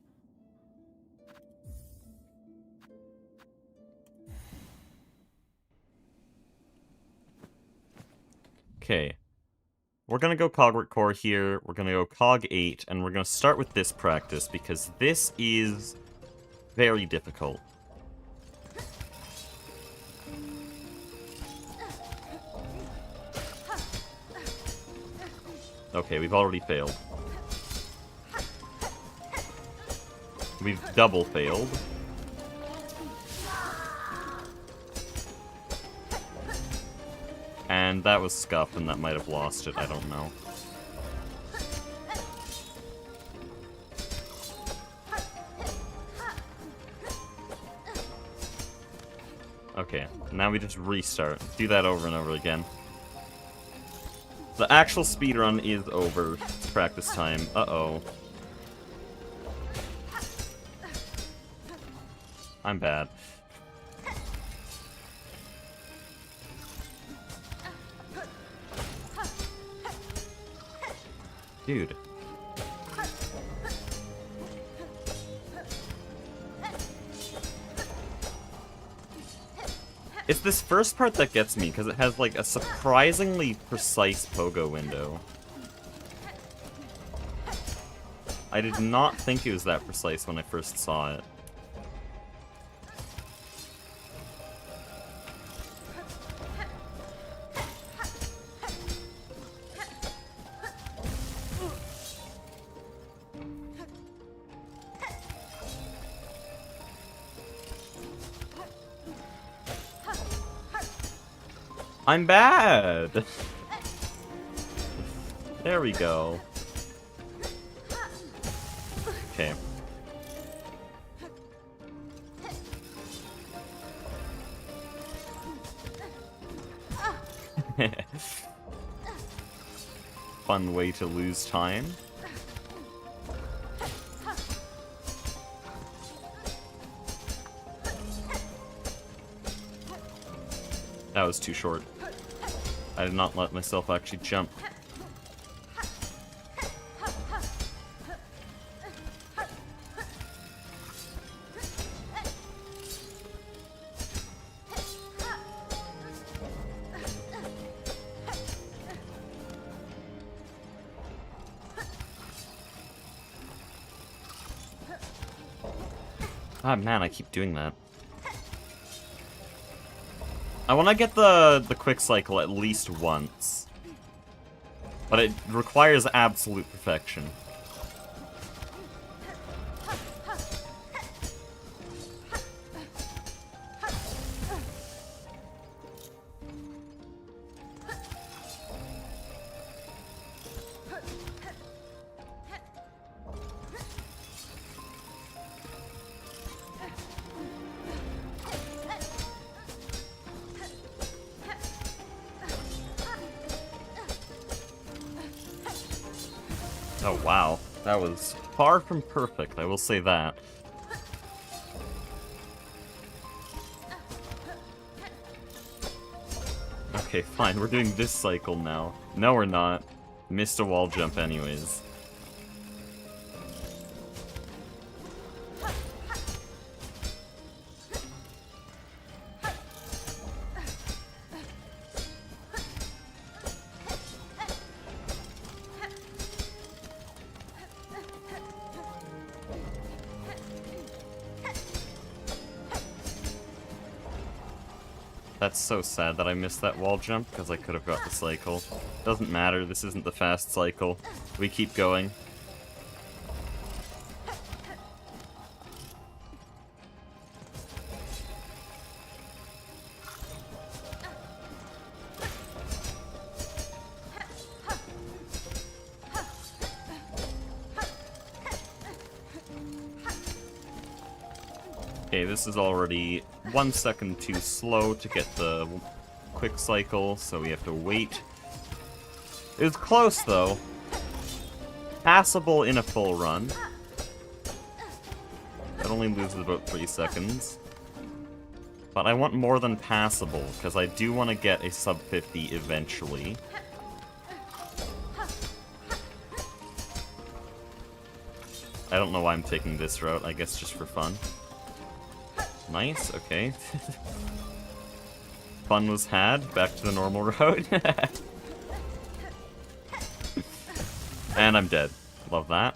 Okay. We're gonna go Cogwork Core here, we're gonna go Cog 8, and we're gonna start with this practice, because this is very difficult. Okay, we've already failed. We've double failed. And that was Scuff, and that might have lost it, I don't know. Okay, now we just restart. Do that over and over again. The actual speedrun is over. It's practice time. Uh-oh. I'm bad. Dude. It's this first part that gets me, because it has, like, a surprisingly precise pogo window. I did not think it was that precise when I first saw it. I'm bad! There we go. Okay. Fun way to lose time. That was too short. I did not let myself actually jump. Ah, man, I keep doing that. I want to get the quick cycle at least once. But it requires absolute perfection. Oh wow, that was far from perfect, I will say that. Okay, fine, we're doing this cycle now. No, we're not. Missed a wall jump anyways. That's so sad that I missed that wall jump, because I could have got the cycle. Doesn't matter, this isn't the fast cycle. We keep going. Okay, this is already 1 second too slow to get the quick cycle, so we have to wait. It was close, though. Passable in a full run. That only loses about 3 seconds. But I want more than passable, because I do want to get a sub 50 eventually. I don't know why I'm taking this route, I guess just for fun. Nice, okay. Fun was had, back to the normal road. And I'm dead. Love that.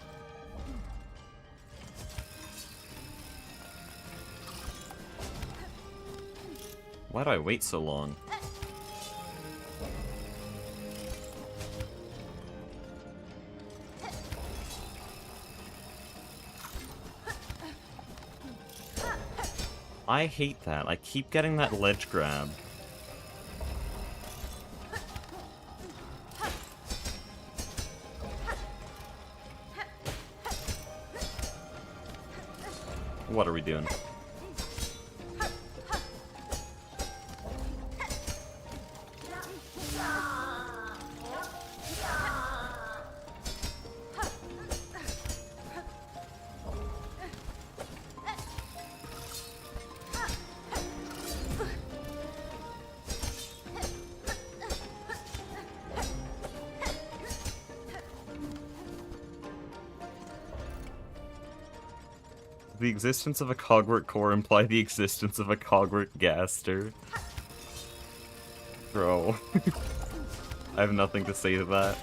Why do I wait so long? I hate that. I keep getting that ledge grab. What are we doing? The existence of a Cogwort core imply the existence of a Cogwort gaster. Bro. I have nothing to say to that.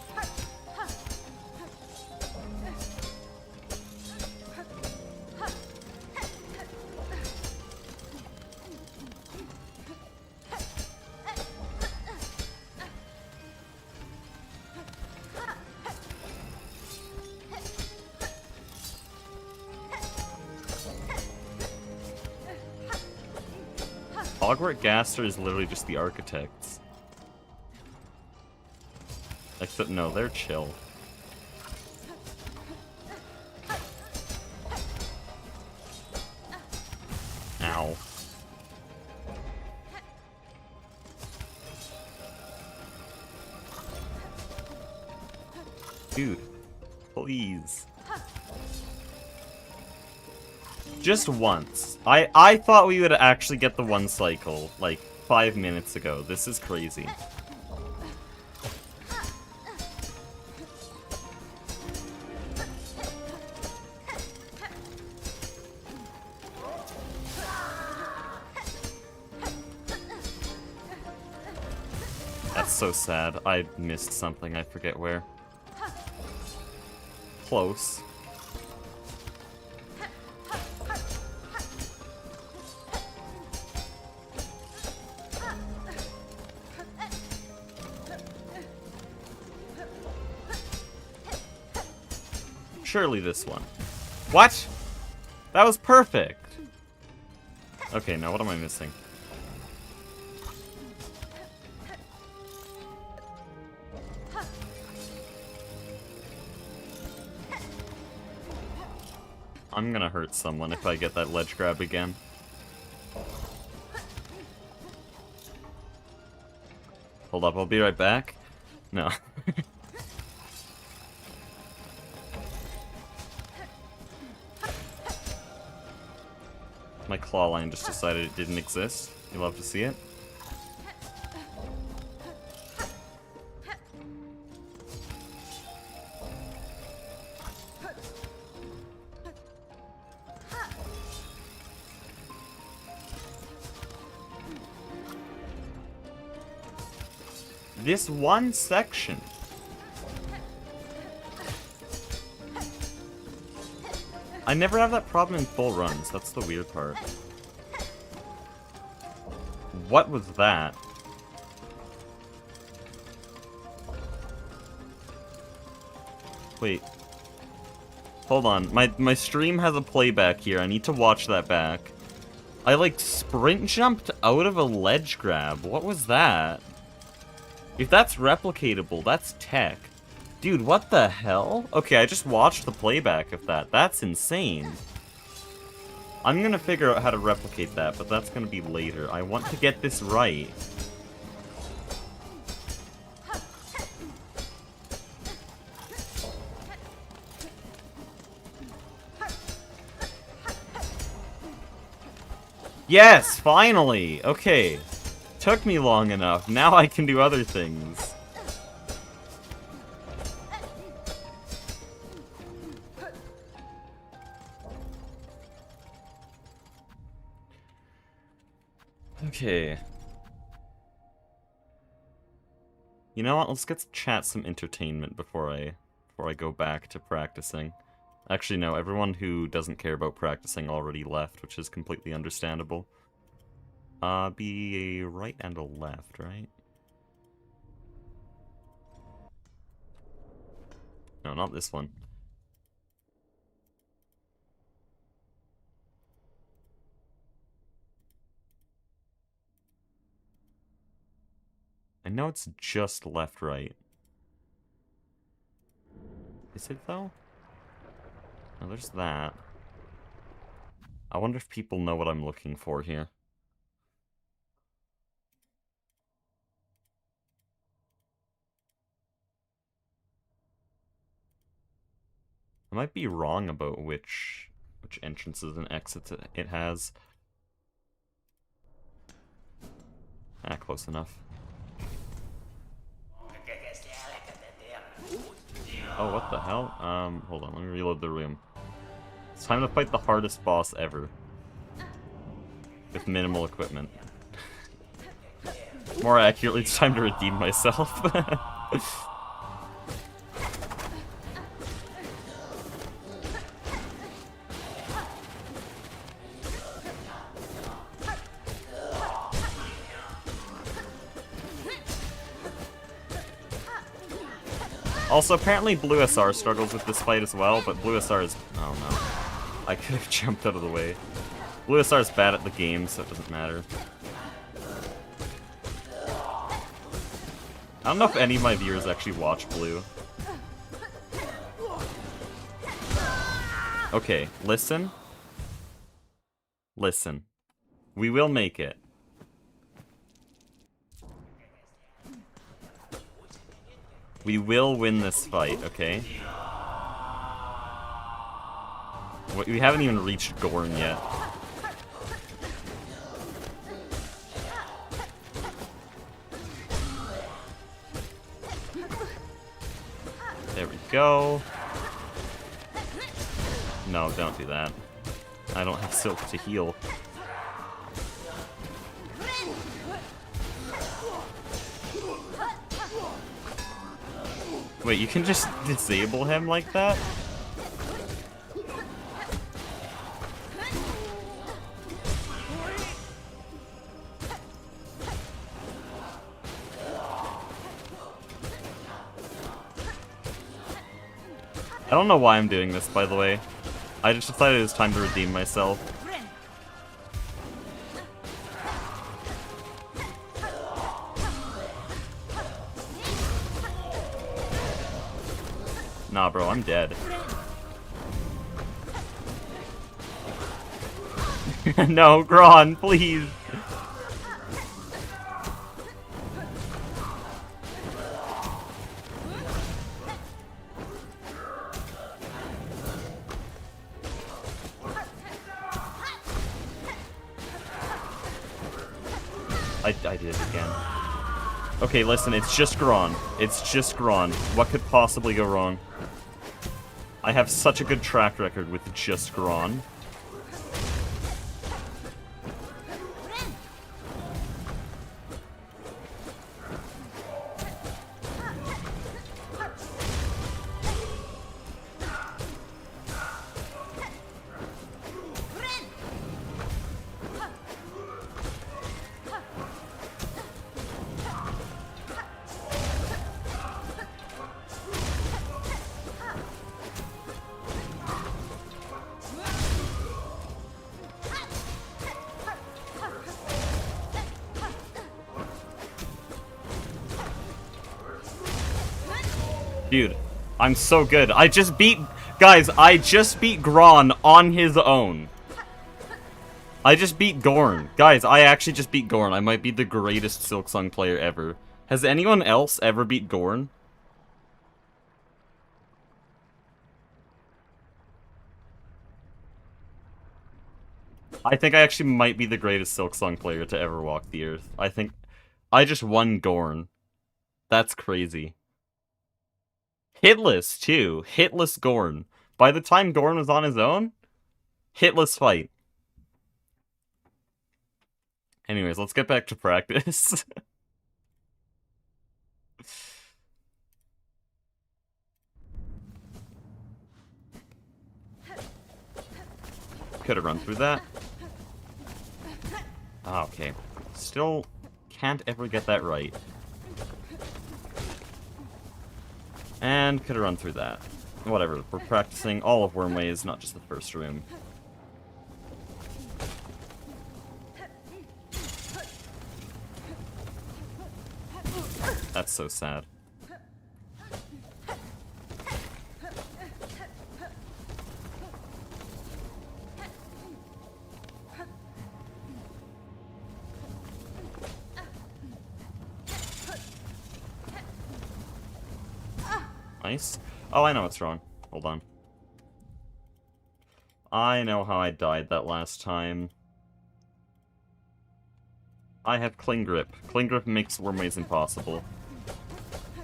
Cogwort Gaster is literally just the architects. Except, no, they're chill. Ow. Dude, please. Just once. I thought we would actually get the one cycle, like, 5 minutes ago. This is crazy. That's so sad. I missed something, I forget where. Close. Surely this one. What? That was perfect! Okay, now what am I missing? I'm gonna hurt someone if I get that ledge grab again. Hold up, I'll be right back. No. My claw line just decided it didn't exist. You love to see it. This one section. I never have that problem in full runs. That's the weird part. What was that? Wait. Hold on. My stream has a playback here. I need to watch that back. I, like, sprint jumped out of a ledge grab. What was that? If that's replicatable, that's tech. Dude, what the hell? Okay, I just watched the playback of that. That's insane. I'm gonna figure out how to replicate that, but that's gonna be later. I want to get this right. Yes, finally! Okay. Took me long enough. Now I can do other things. Okay. You know what? Let's get chat some entertainment before I go back to practicing. Actually, no. Everyone who doesn't care about practicing already left, which is completely understandable. Be a right and a left, right? No, not this one. I know it's just left, right. Is it, though? No, there's that. I wonder if people know what I'm looking for here. I might be wrong about which entrances and exits it has. Ah, close enough. Oh, what the hell? Hold on, let me reload the room. It's time to fight the hardest boss ever. With minimal equipment. More accurately, it's time to redeem myself. Also, apparently Blue SR struggles with this fight as well, but Blue SR is... Oh no. I could have jumped out of the way. Blue SR is bad at the game, so it doesn't matter. I don't know if any of my viewers actually watch Blue. Okay, listen. Listen. We will make it. We will win this fight, okay? We haven't even reached Gorn yet. There we go. No, don't do that. I don't have Silk to heal. Wait, you can just disable him like that? I don't know why I'm doing this, by the way. I just decided it was time to redeem myself. Nah, bro, I'm dead. No, Gron, please. I did it again. Okay, listen, it's just Gron. It's just Gron. What could possibly go wrong? I have such a good track record with just Gron. Dude, I'm so good. I just beat... Guys, I just beat Gron on his own. I just beat Gorn. Guys, I actually just beat Gorn. I might be the greatest Silksong player ever. Has anyone else ever beat Gorn? I think I actually might be the greatest Silksong player to ever walk the earth. I think I just won Gorn. That's crazy. Hitless, too. Hitless Gorn. By the time Gorn was on his own, hitless fight. Anyways, let's get back to practice. Could have run through that. Okay. Still can't ever get that right. And could have run through that. Whatever, we're practicing all of Wormways, not just the first room. That's so sad. Nice. Oh, I know what's wrong. Hold on. I know how I died that last time. I have Cling Grip. Cling Grip makes Wormways impossible.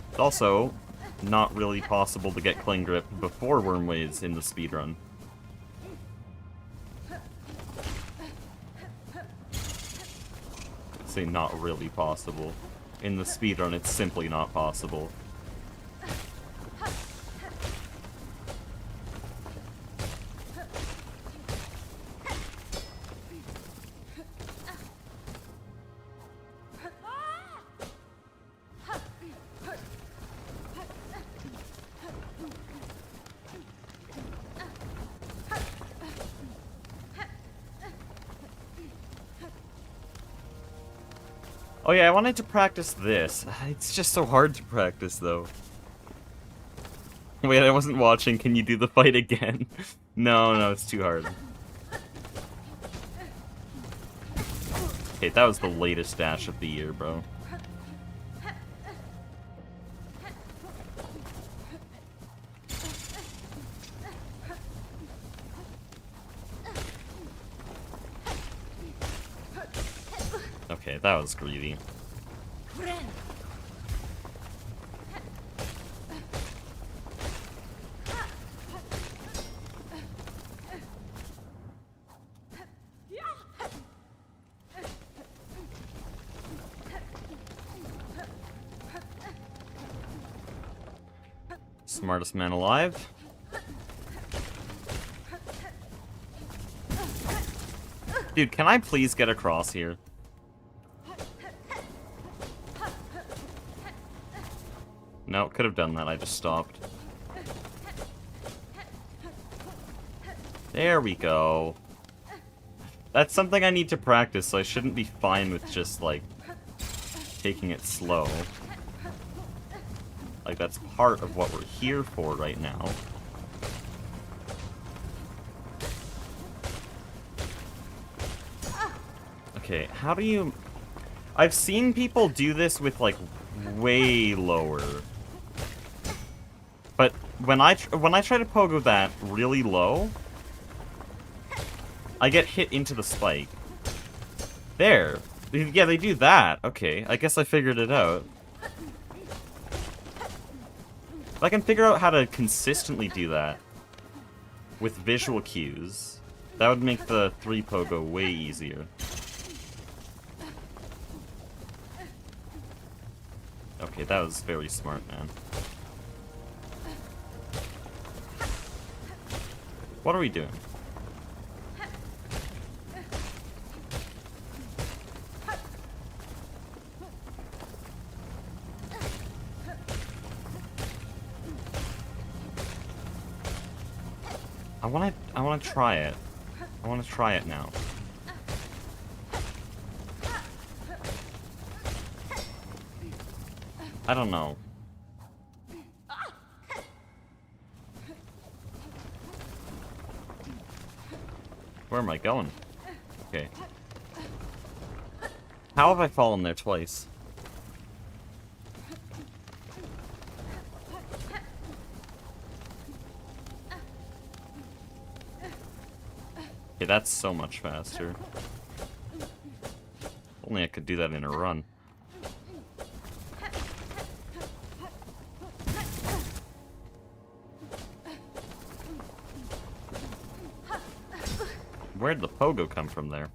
It's also not really possible to get Cling Grip before Wormways in the speedrun. Say not really possible. In the speedrun, it's simply not possible. Oh yeah, I wanted to practice this. It's just so hard to practice, though. Wait, I wasn't watching. Can you do the fight again? No, it's too hard. Okay, that was the latest dash of the year, bro. Okay, that was greedy. Smartest man alive. Dude, can I please get across here? No, could have done that, I just stopped. There we go. That's something I need to practice, so I shouldn't be fine with just, like, taking it slow. Like, that's part of what we're here for right now. Okay, how do you... I've seen people do this with, like, way lower. But when I try to pogo that really low, I get hit into the spike. There. Yeah, they do that. Okay, I guess I figured it out. If I can figure out how to consistently do that with visual cues, that would make the 3 pogo way easier. Okay, that was very smart, man. What are we doing? I wanna try it. I wanna try it now. I don't know. Where am I going? Okay. How have I fallen there twice? Okay, that's so much faster. Only I could do that in a run. Where'd the pogo come from there?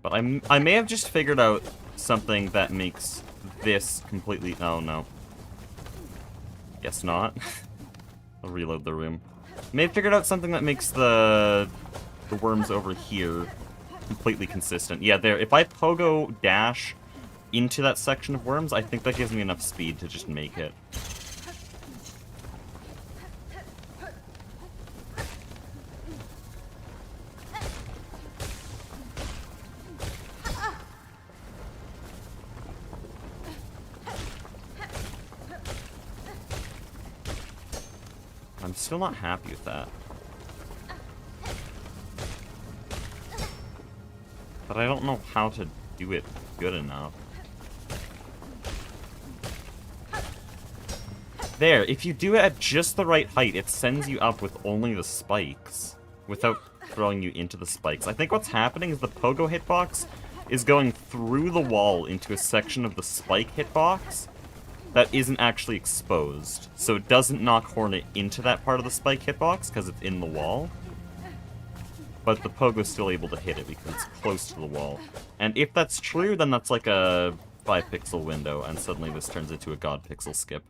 But I may have just figured out something that makes this completely... Oh, no. Guess not. I'll reload the room. May have figured out something that makes the worms over here completely consistent. Yeah, there. If I pogo dash into that section of worms, I think that gives me enough speed to just make it. I'm still not happy with that. But I don't know how to do it good enough. There, if you do it at just the right height, it sends you up with only the spikes, without throwing you into the spikes. I think what's happening is the pogo hitbox is going through the wall into a section of the spike hitbox that isn't actually exposed. So it doesn't knock Hornet into that part of the spike hitbox because it's in the wall. But the pogo's still able to hit it because it's close to the wall. And if that's true, then that's like a 5-pixel window, and suddenly this turns into a god pixel skip.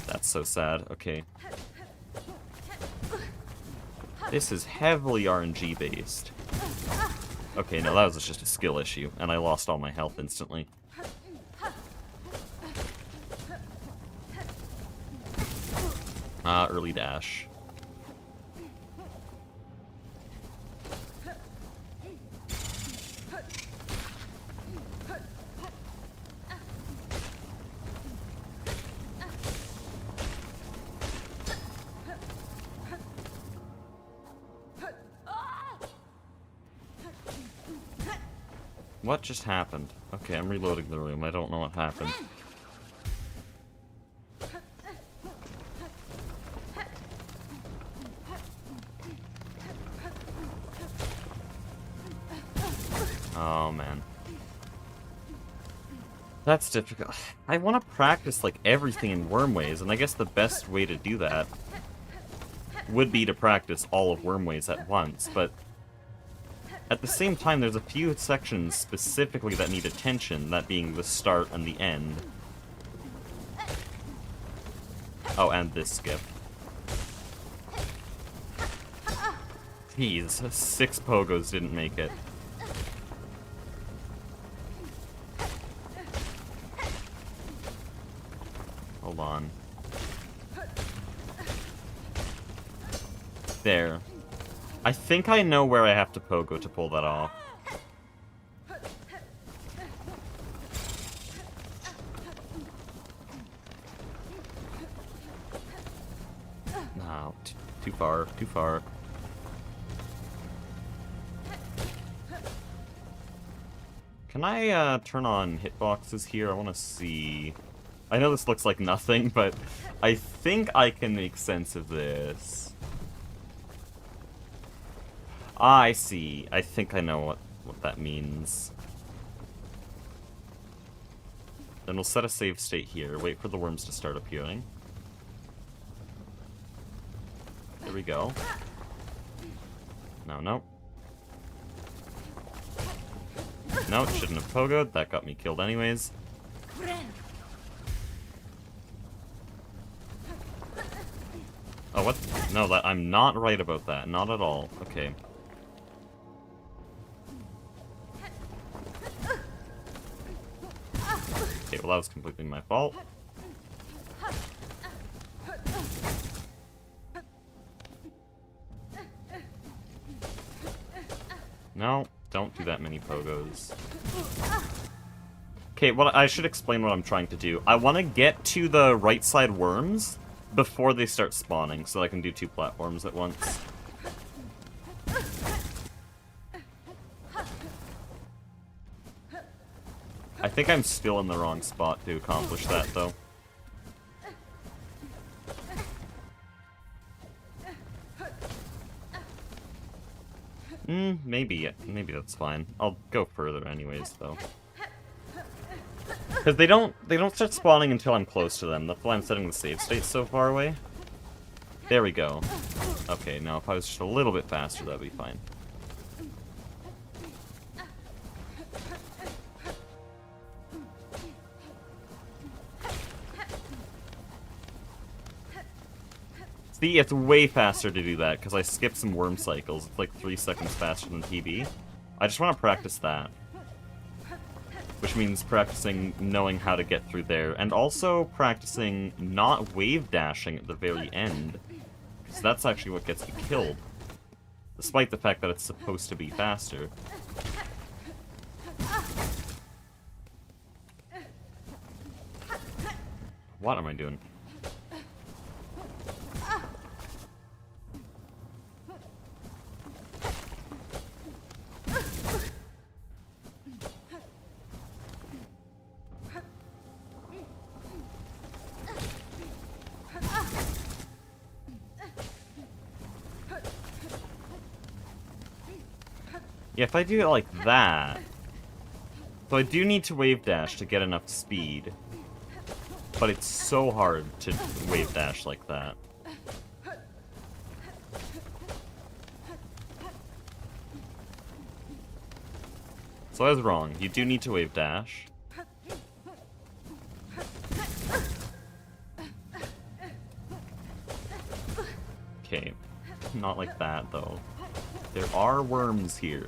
That's so sad. Okay. This is heavily RNG based. Okay, no, that was just a skill issue, and I lost all my health instantly. Early dash. What just happened? Okay, I'm reloading the room. I don't know what happened. Oh, man. That's difficult. I want to practice, like, everything in Wormways, and I guess the best way to do that would be to practice all of Wormways at once, but at the same time, there's a few sections specifically that need attention, that being the start and the end. Oh, and this skip. Jeez, 6 pogos didn't make it. Hold on. There. I think I know where I have to pogo to pull that off. No, too far, too far. Can I turn on hitboxes here? I want to see. I know this looks like nothing, but I think I can make sense of this. Ah, I see. I think I know what that means. Then we'll set a save state here. Wait for the worms to start appearing. There we go. No, no. No, it shouldn't have pogoed. That got me killed anyways. Oh, what? No, I'm not right about that. Not at all. Okay. Okay, well that was completely my fault. No, don't do that many pogos. Okay, well, I should explain what I'm trying to do. I want to get to the right side worms before they start spawning, so I can do 2 platforms at once. I think I'm still in the wrong spot to accomplish that, though. Maybe that's fine. I'll go further anyways, though. Because they don't start spawning until I'm close to them. That's why I'm setting the save state so far away. There we go. Okay, now if I was just a little bit faster, that'd be fine. See, it's way faster to do that, because I skipped some worm cycles. It's like 3 seconds faster than PB. I just want to practice that. Which means practicing knowing how to get through there, and also practicing not wave dashing at the very end. Because that's actually what gets you killed. Despite the fact that it's supposed to be faster. What am I doing? Yeah, if I do it like that... So I do need to wave dash to get enough speed. But it's so hard to wave dash like that. So I was wrong. You do need to wave dash. Okay. Not like that, though. There are worms here.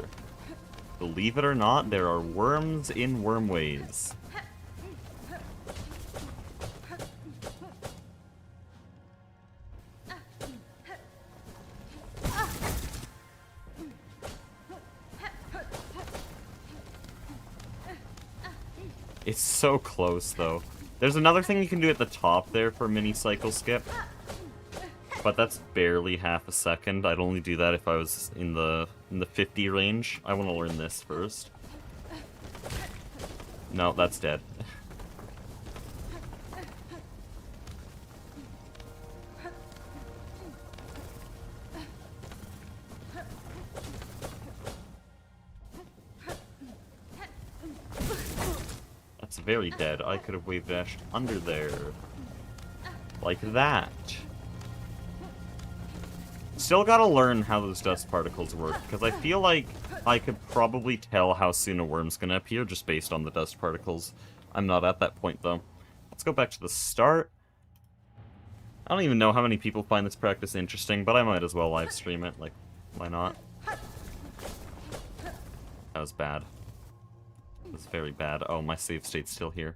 Believe it or not, there are worms in wormways. It's so close, though. There's another thing you can do at the top there for mini cycle skip. But that's barely half a second. I'd only do that if I was in the 50 range. I want to learn this first. No, that's dead. That's very dead. I could have wave dashed under there. Like that. Still gotta learn how those dust particles work, because I feel like I could probably tell how soon a worm's gonna appear just based on the dust particles. I'm not at that point, though. Let's go back to the start. I don't even know how many people find this practice interesting, but I might as well live stream it. Like, why not? That was bad. That was very bad. Oh, my save state's still here.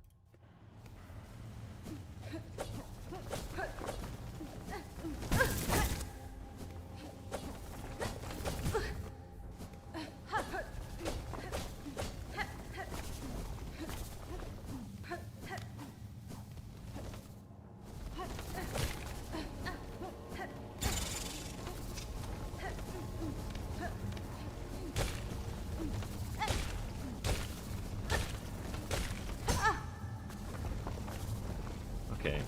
Okay.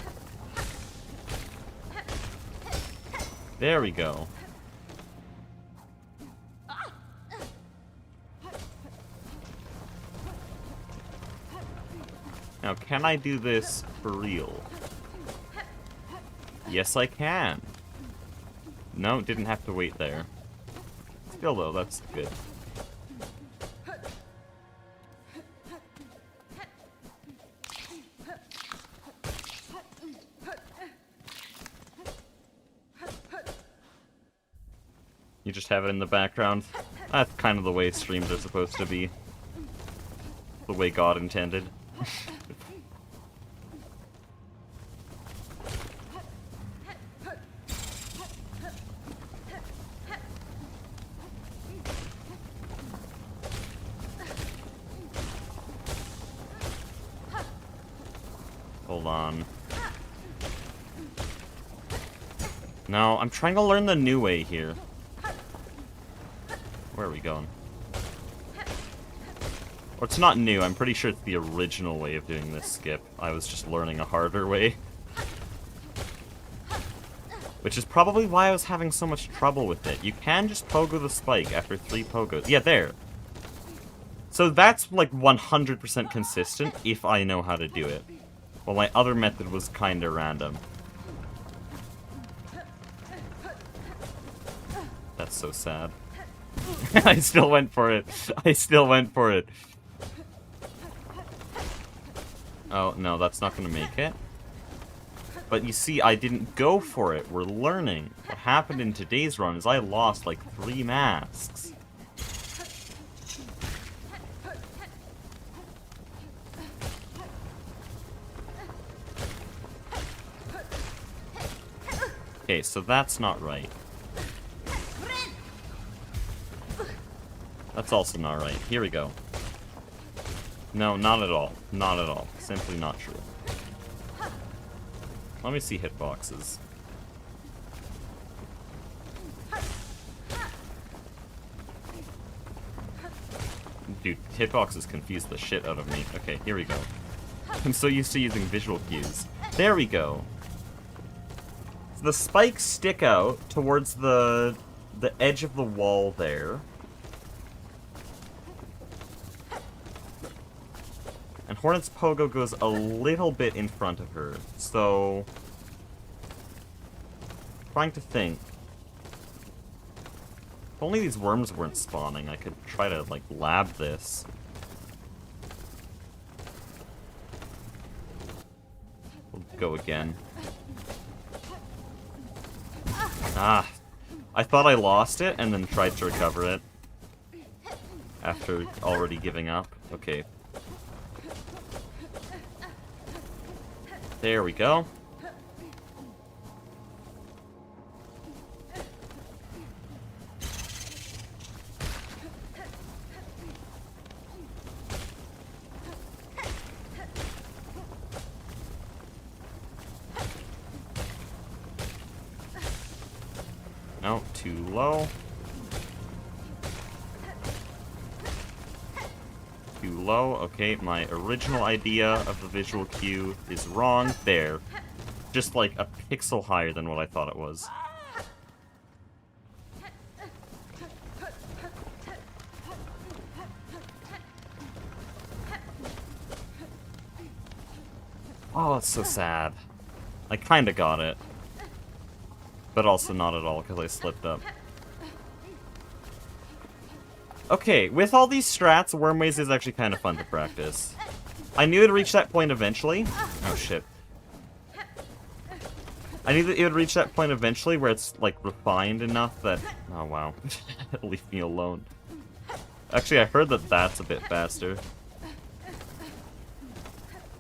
There we go. Now, can I do this for real? Yes, I can. No, didn't have to wait there. Still, though, that's good. You just have it in the background. That's kind of the way streams are supposed to be. The way God intended. Hold on. No, I'm trying to learn the new way here. Where are we going? Or it's not new, I'm pretty sure it's the original way of doing this skip. I was just learning a harder way. Which is probably why I was having so much trouble with it. You can just pogo the spike after 3 pogos. Yeah, there. So that's like 100% consistent if I know how to do it. Well, my other method was kinda random. That's so sad. I still went for it. I still went for it. Oh, no, that's not gonna make it. But you see, I didn't go for it. We're learning. What happened in today's run is I lost like 3 masks. Okay, so that's not right. That's also not right. Here we go. No, not at all. Not at all. Simply not true. Let me see hitboxes. Dude, hitboxes confuse the shit out of me. Okay, here we go. I'm so used to using visual cues. There we go. So the spikes stick out towards the edge of the wall there. And Hornet's pogo goes a little bit in front of her, so... Trying to think. If only these worms weren't spawning, I could try to, like, lab this. We'll go again. Ah! I thought I lost it, and then tried to recover it. After already giving up. Okay. There we go. No, too low. Too low. Okay, my original idea of the visual cue is wrong. There. Just like a pixel higher than what I thought it was. Oh, it's so sad. I kinda got it. But also not at all, because I slipped up. Okay, with all these strats, Wormways is actually kind of fun to practice. I knew it'd reach that point eventually. Oh, shit. I knew that it would reach that point eventually where it's, like, refined enough that... Oh, wow. Leave me alone. Actually, I heard that that's a bit faster.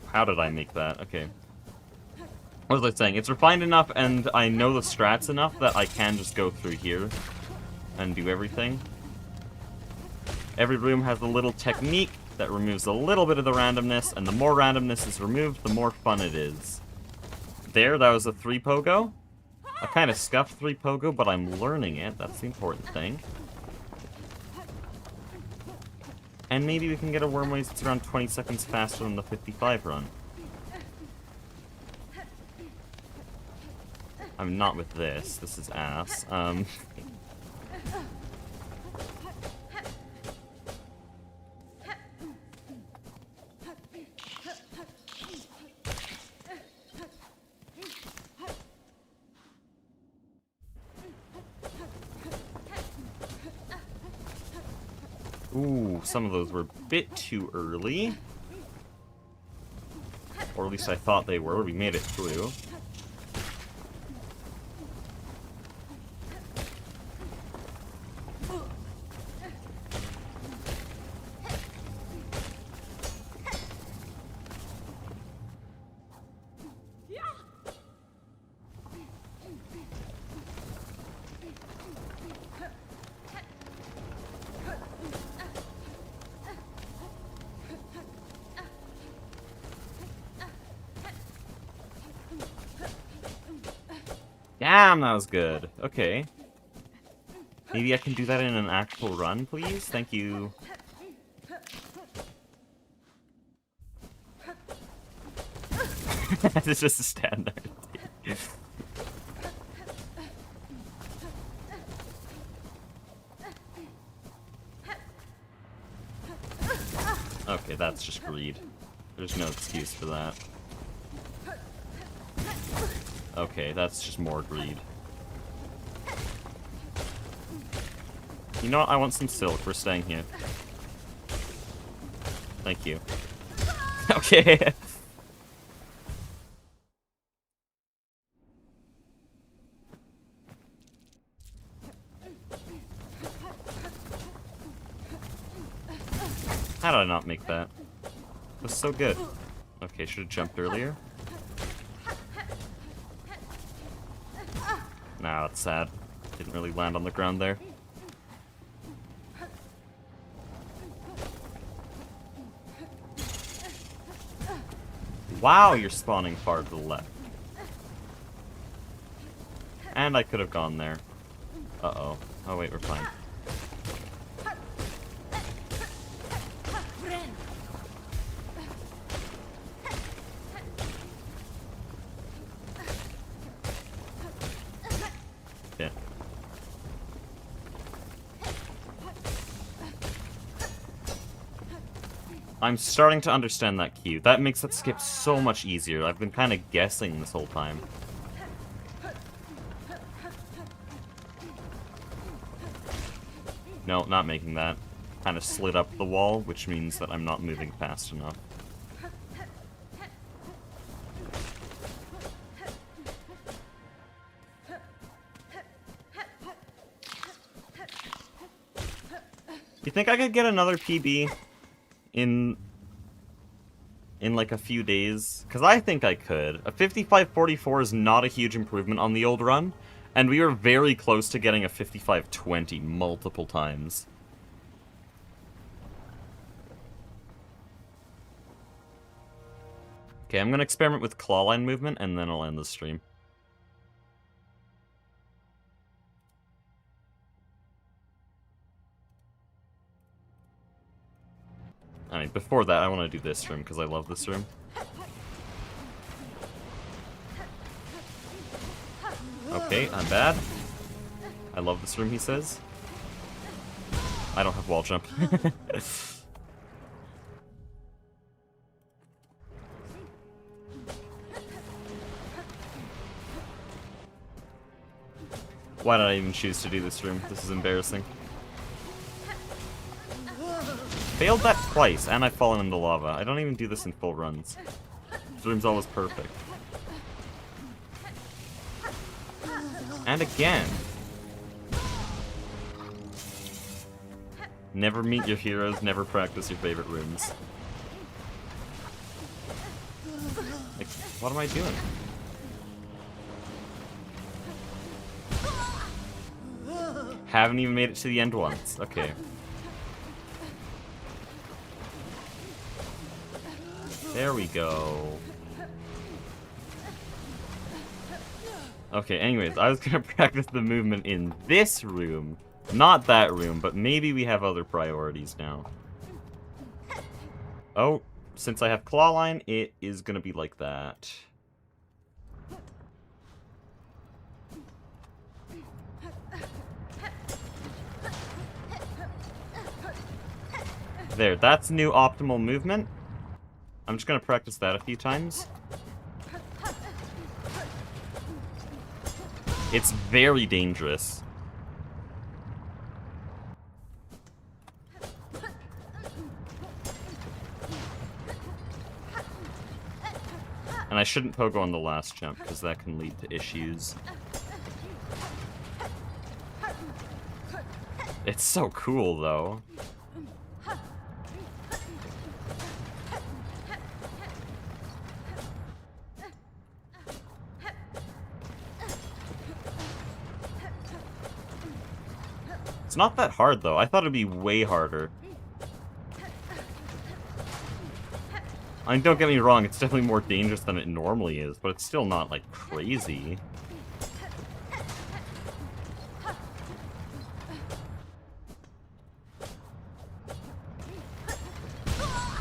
How did I make that? Okay. What was I saying? It's refined enough, and I know the strats enough that I can just go through here and do everything. Every room has a little technique that removes a little bit of the randomness, and the more randomness is removed, the more fun it is. There, that was a 3 pogo. I kind of scuffed 3 pogo, but I'm learning it. That's the important thing. And maybe we can get a Wormways that's around 20 seconds faster than the 55 run. I'm not with this. This is ass. Ooh, some of those were a bit too early. Or at least I thought they were. We made it through. Damn, that was good. Okay. Maybe I can do that in an actual run, please? Thank you. It's just a standard. Okay, that's just greed. There's no excuse for that. Okay, that's just more greed. You know what? I want some silk. We're staying here. Thank you. Okay. How did I not make that? It was so good. Okay, should have jumped earlier. Nah, that's sad. Didn't really land on the ground there. Wow, you're spawning far to the left. And I could have gone there. Uh-oh. Oh wait, we're fine. Yeah. I'm starting to understand that cue. That makes that skip so much easier. I've been kind of guessing this whole time. No, not making that. Kind of slid up the wall, which means that I'm not moving fast enough. You think I could get another PB in like a few days? Because I think I could. A 55-44 is not a huge improvement on the old run, and we were very close to getting a 55-20 multiple times. Okay, I'm gonna experiment with clawline movement, and then I'll end the stream. I mean, before that, I want to do this room, because I love this room. Okay, I'm bad. I love this room, he says. I don't have wall jump. Why did I even choose to do this room? This is embarrassing. Failed that twice, and I've fallen into lava. I don't even do this in full runs. This room's always perfect. And again. Never meet your heroes, never practice your favorite rooms. Like, what am I doing? Haven't even made it to the end once. Okay. There we go. Okay, anyways, I was gonna practice the movement in this room. Not that room, but maybe we have other priorities now. Oh, since I have clawline, it is gonna be like that. There, that's new optimal movement. I'm just gonna practice that a few times. It's very dangerous. And I shouldn't pogo on the last jump, because that can lead to issues. It's so cool, though. It's not that hard, though. I thought it'd be way harder. I mean, don't get me wrong, it's definitely more dangerous than it normally is, but it's still not, like, crazy.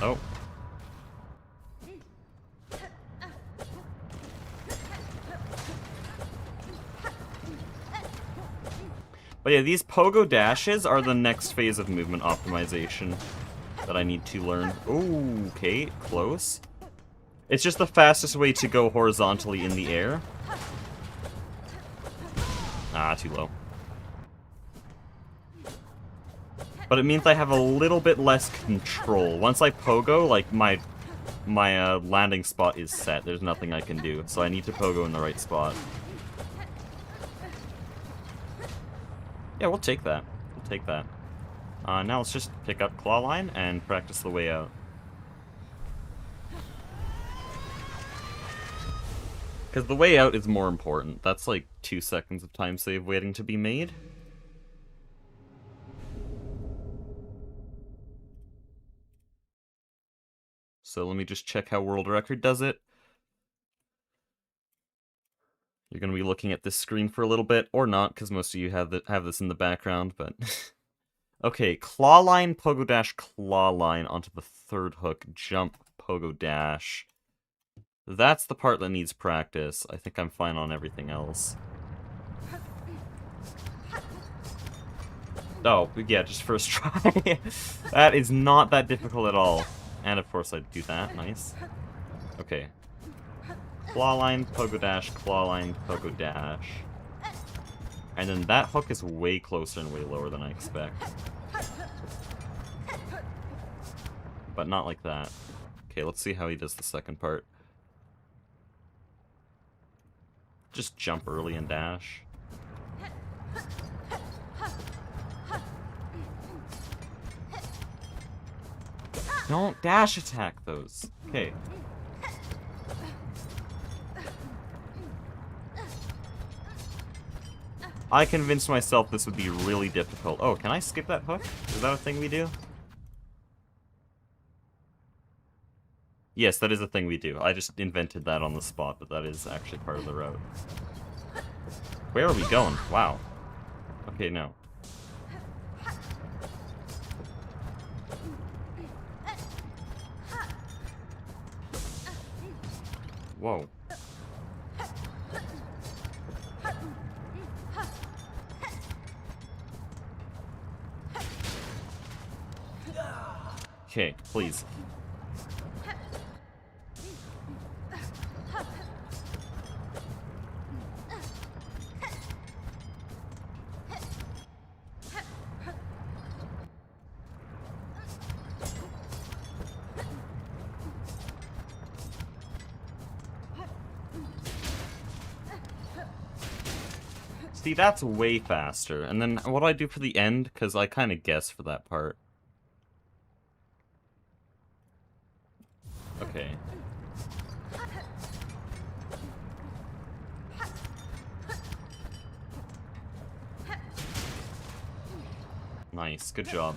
Oh. But yeah, these pogo dashes are the next phase of movement optimization that I need to learn. Ooh, okay, close. It's just the fastest way to go horizontally in the air. Ah, too low. But it means I have a little bit less control. Once I pogo, like, my landing spot is set. There's nothing I can do. So I need to pogo in the right spot. Yeah, we'll take that. We'll take that. Now let's just pick up claw line and practice the way out. Because the way out is more important. That's like 2 seconds of time save waiting to be made. So let me just check how world record does it. You're going to be looking at this screen for a little bit, or not, because most of you have this in the background, but... Okay, claw line, pogo dash, claw line onto the third hook, jump, pogo dash. That's the part that needs practice. I think I'm fine on everything else. Oh, yeah, just first try. That is not that difficult at all. And of course I'd do that, nice. Okay. Claw line, pogo dash, claw line, pogo dash. And then that hook is way closer and way lower than I expect. But not like that. Okay, let's see how he does the second part. Just jump early and dash. Don't dash attack those. Okay. I convinced myself this would be really difficult. Oh, can I skip that hook? Is that a thing we do? Yes, that is a thing we do. I just invented that on the spot, but that is actually part of the route. Where are we going? Wow. Okay, no. Whoa. Okay, please. See, that's way faster. And then what do I do for the end? Because I kind of guess for that part. Okay. Nice, good job.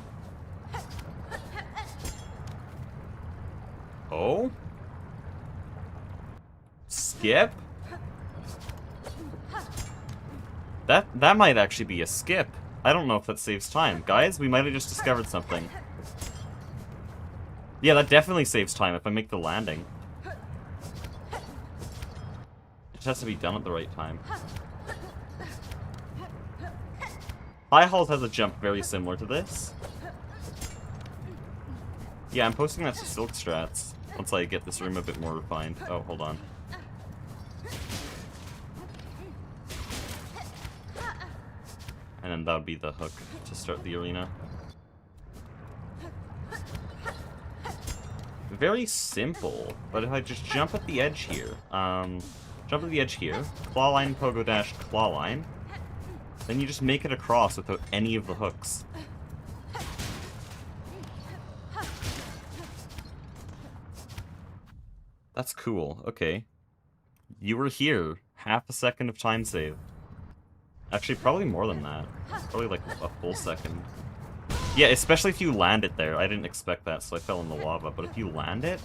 Oh? Skip? That might actually be a skip. I don't know if that saves time. Guys, we might have just discovered something. Yeah, that definitely saves time if I make the landing. It just has to be done at the right time. High Halls has a jump very similar to this. Yeah, I'm posting that to Silk Strats once I get this room a bit more refined. Oh, hold on. And then that would be the hook to start the arena. Very simple, but if I just jump at the edge here, claw line, pogo dash, claw line, then you just make it across without any of the hooks. That's cool, okay. You were here, half a second of time save. Actually, probably more than that. Probably like a full second. Yeah, especially if you land it there. I didn't expect that, so I fell in the lava. But if you land it...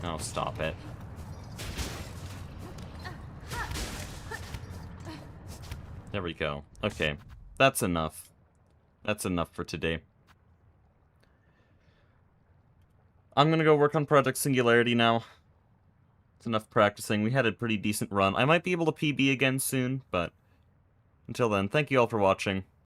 Oh, stop it. There we go. Okay. That's enough. That's enough for today. I'm gonna go work on Project Singularity now. It's enough practicing. We had a pretty decent run. I might be able to PB again soon, but until then, thank you all for watching.